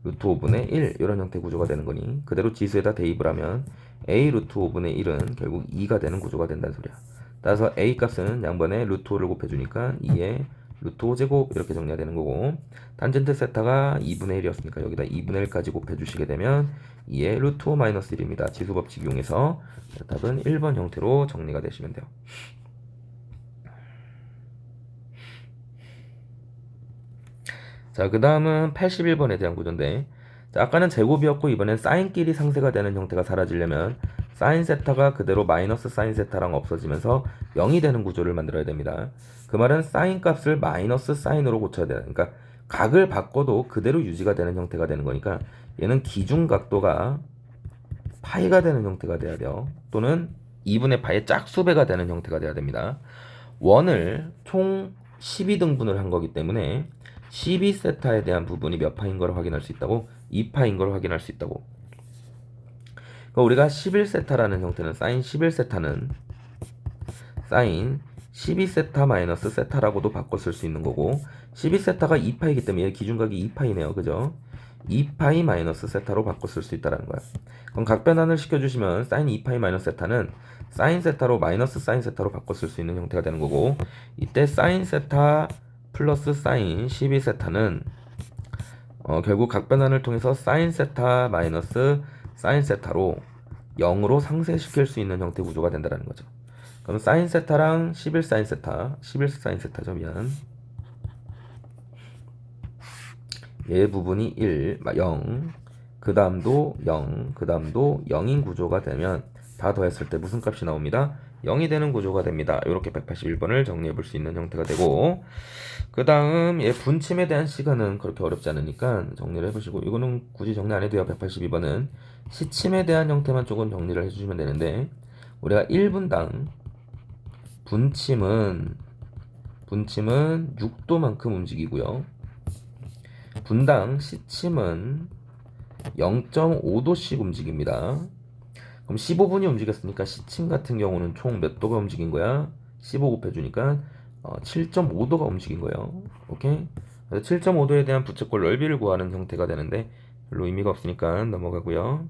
루트 5분의 1 이런 형태 구조가 되는 거니 그대로 지수에다 대입을 하면 A 루트 5분의 1은 결국 2가 되는 구조가 된다는 소리야. 따라서 A 값은 양변에 루트 5를 곱해주니까 2에 루트 5제곱 이렇게 정리가 되는 거고, 탄젠트 세타가 2분의 1이었으니까 여기다 2분의 1까지 곱해주시게 되면 2에 루트 5 마이너스 1입니다. 지수 법칙 이용해서 답은 1번 형태로 정리가 되시면 돼요. 자, 그 다음은 81번에 대한 구조인데, 자, 아까는 제곱이었고 이번엔 사인끼리 상쇄가 되는 형태가 사라지려면 사인 세타가 그대로 마이너스 사인 세타랑 없어지면서 0이 되는 구조를 만들어야 됩니다. 그 말은 사인 값을 마이너스 사인으로 고쳐야 돼요. 그러니까 각을 바꿔도 그대로 유지가 되는 형태가 되는 거니까 얘는 기준 각도가 파이가 되는 형태가 돼야 돼요. 또는 2분의 파이의 짝수배가 되는 형태가 돼야 됩니다. 원을 총 12등분을 한 거기 때문에 12세타에 대한 부분이 몇 파인 걸 확인할 수 있다고? 2파인 걸 확인할 수 있다고. 그러니까 우리가 11세타라는 형태는 사인 11세타는 사인 12세타 마이너스 세타라고도 바꿔 쓸 수 있는 거고, 12세타가 2파이기 때문에 기준각이 2파이네요. 그죠? 2파이 마이너스 세타로 바꿔 쓸 수 있다는 거야. 그럼 각변환을 시켜주시면 사인 2파이 마이너스 세타는 사인 세타로 마이너스 사인 세타로 바꿔 쓸 수 있는 형태가 되는 거고, 이때 사인 세타 플러스 사인 12세타는 결국 각변환을 통해서 사인 세타 마이너스 사인 세타로 0으로 상쇄시킬 수 있는 형태 구조가 된다는 거죠. 그럼 사인 세타랑 11 사인 세타, 11 사인 세타죠, 미안. 얘 부분이 1, 0, 그 다음도 0, 그 다음도 0인 구조가 되면 다 더했을 때 무슨 값이 나옵니다? 0이 되는 구조가 됩니다. 이렇게 181번을 정리해 볼 수 있는 형태가 되고, 그 다음 얘 분침에 대한 시간은 그렇게 어렵지 않으니까 정리를 해보시고, 이거는 굳이 정리 안 해도 돼요. 182번은 시침에 대한 형태만 조금 정리를 해주시면 되는데, 우리가 1분당 분침은 6도만큼 움직이고요. 분당 시침은 0.5도씩 움직입니다. 그럼 15분이 움직였으니까 시침 같은 경우는 총 몇 도가 움직인 거야? 15 곱해주니까 7.5도가 움직인 거예요. 오케이? 7.5도에 대한 부채꼴 넓이를 구하는 형태가 되는데 별로 의미가 없으니까 넘어가고요.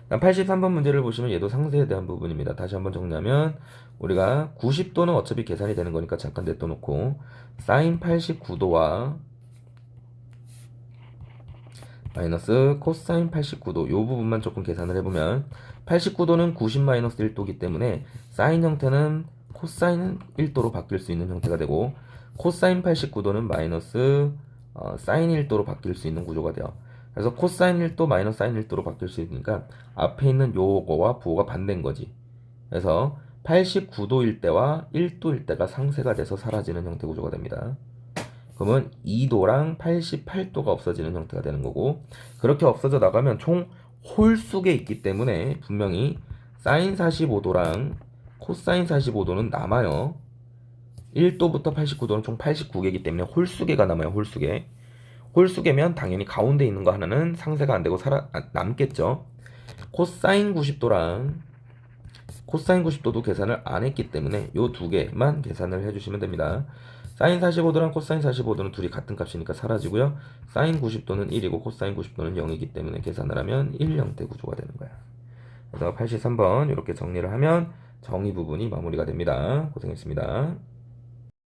83번 문제를 보시면 얘도 상세에 대한 부분입니다. 다시 한번 정리하면 우리가 90도는 어차피 계산이 되는 거니까 잠깐 냅둬놓고 사인 89도와 마이너스 코사인 89도 요 부분만 조금 계산을 해보면 89도는 90 마이너스 1도기 때문에 사인 형태는 코사인 1도로 바뀔 수 있는 형태가 되고, 코사인 89도는 마이너스 사인 1도로 바뀔 수 있는 구조가 돼요. 그래서 코사인 1도 마이너스 사인 1도로 바뀔 수 있으니까 앞에 있는 요거와 부호가 반대인 거지. 그래서 89도일 때와 1도일 때가 상쇄가 돼서 사라지는 형태 구조가 됩니다. 그러면 2도랑 88도가 없어지는 형태가 되는 거고, 그렇게 없어져 나가면 총 홀수에 있기 때문에 분명히 사인 45도랑 코사인 45도는 남아요. 1도부터 89도는 총 89개이기 때문에 홀수계가 남아요. 홀수계면 당연히 가운데 있는 거 하나는 상쇄가 안 되고 남겠죠. 코사인 90도랑 코사인 90도도 계산을 안 했기 때문에 요 두 개만 계산을 해주시면 됩니다. 사인 45도랑 코사인 45도는 둘이 같은 값이니까 사라지고요. 사인 90도는 1이고 코사인 90도는 0이기 때문에 계산을 하면 1, 0대 구조가 되는 거야. 그래서 83번 이렇게 정리를 하면 정의 부분이 마무리가 됩니다. 고생했습니다.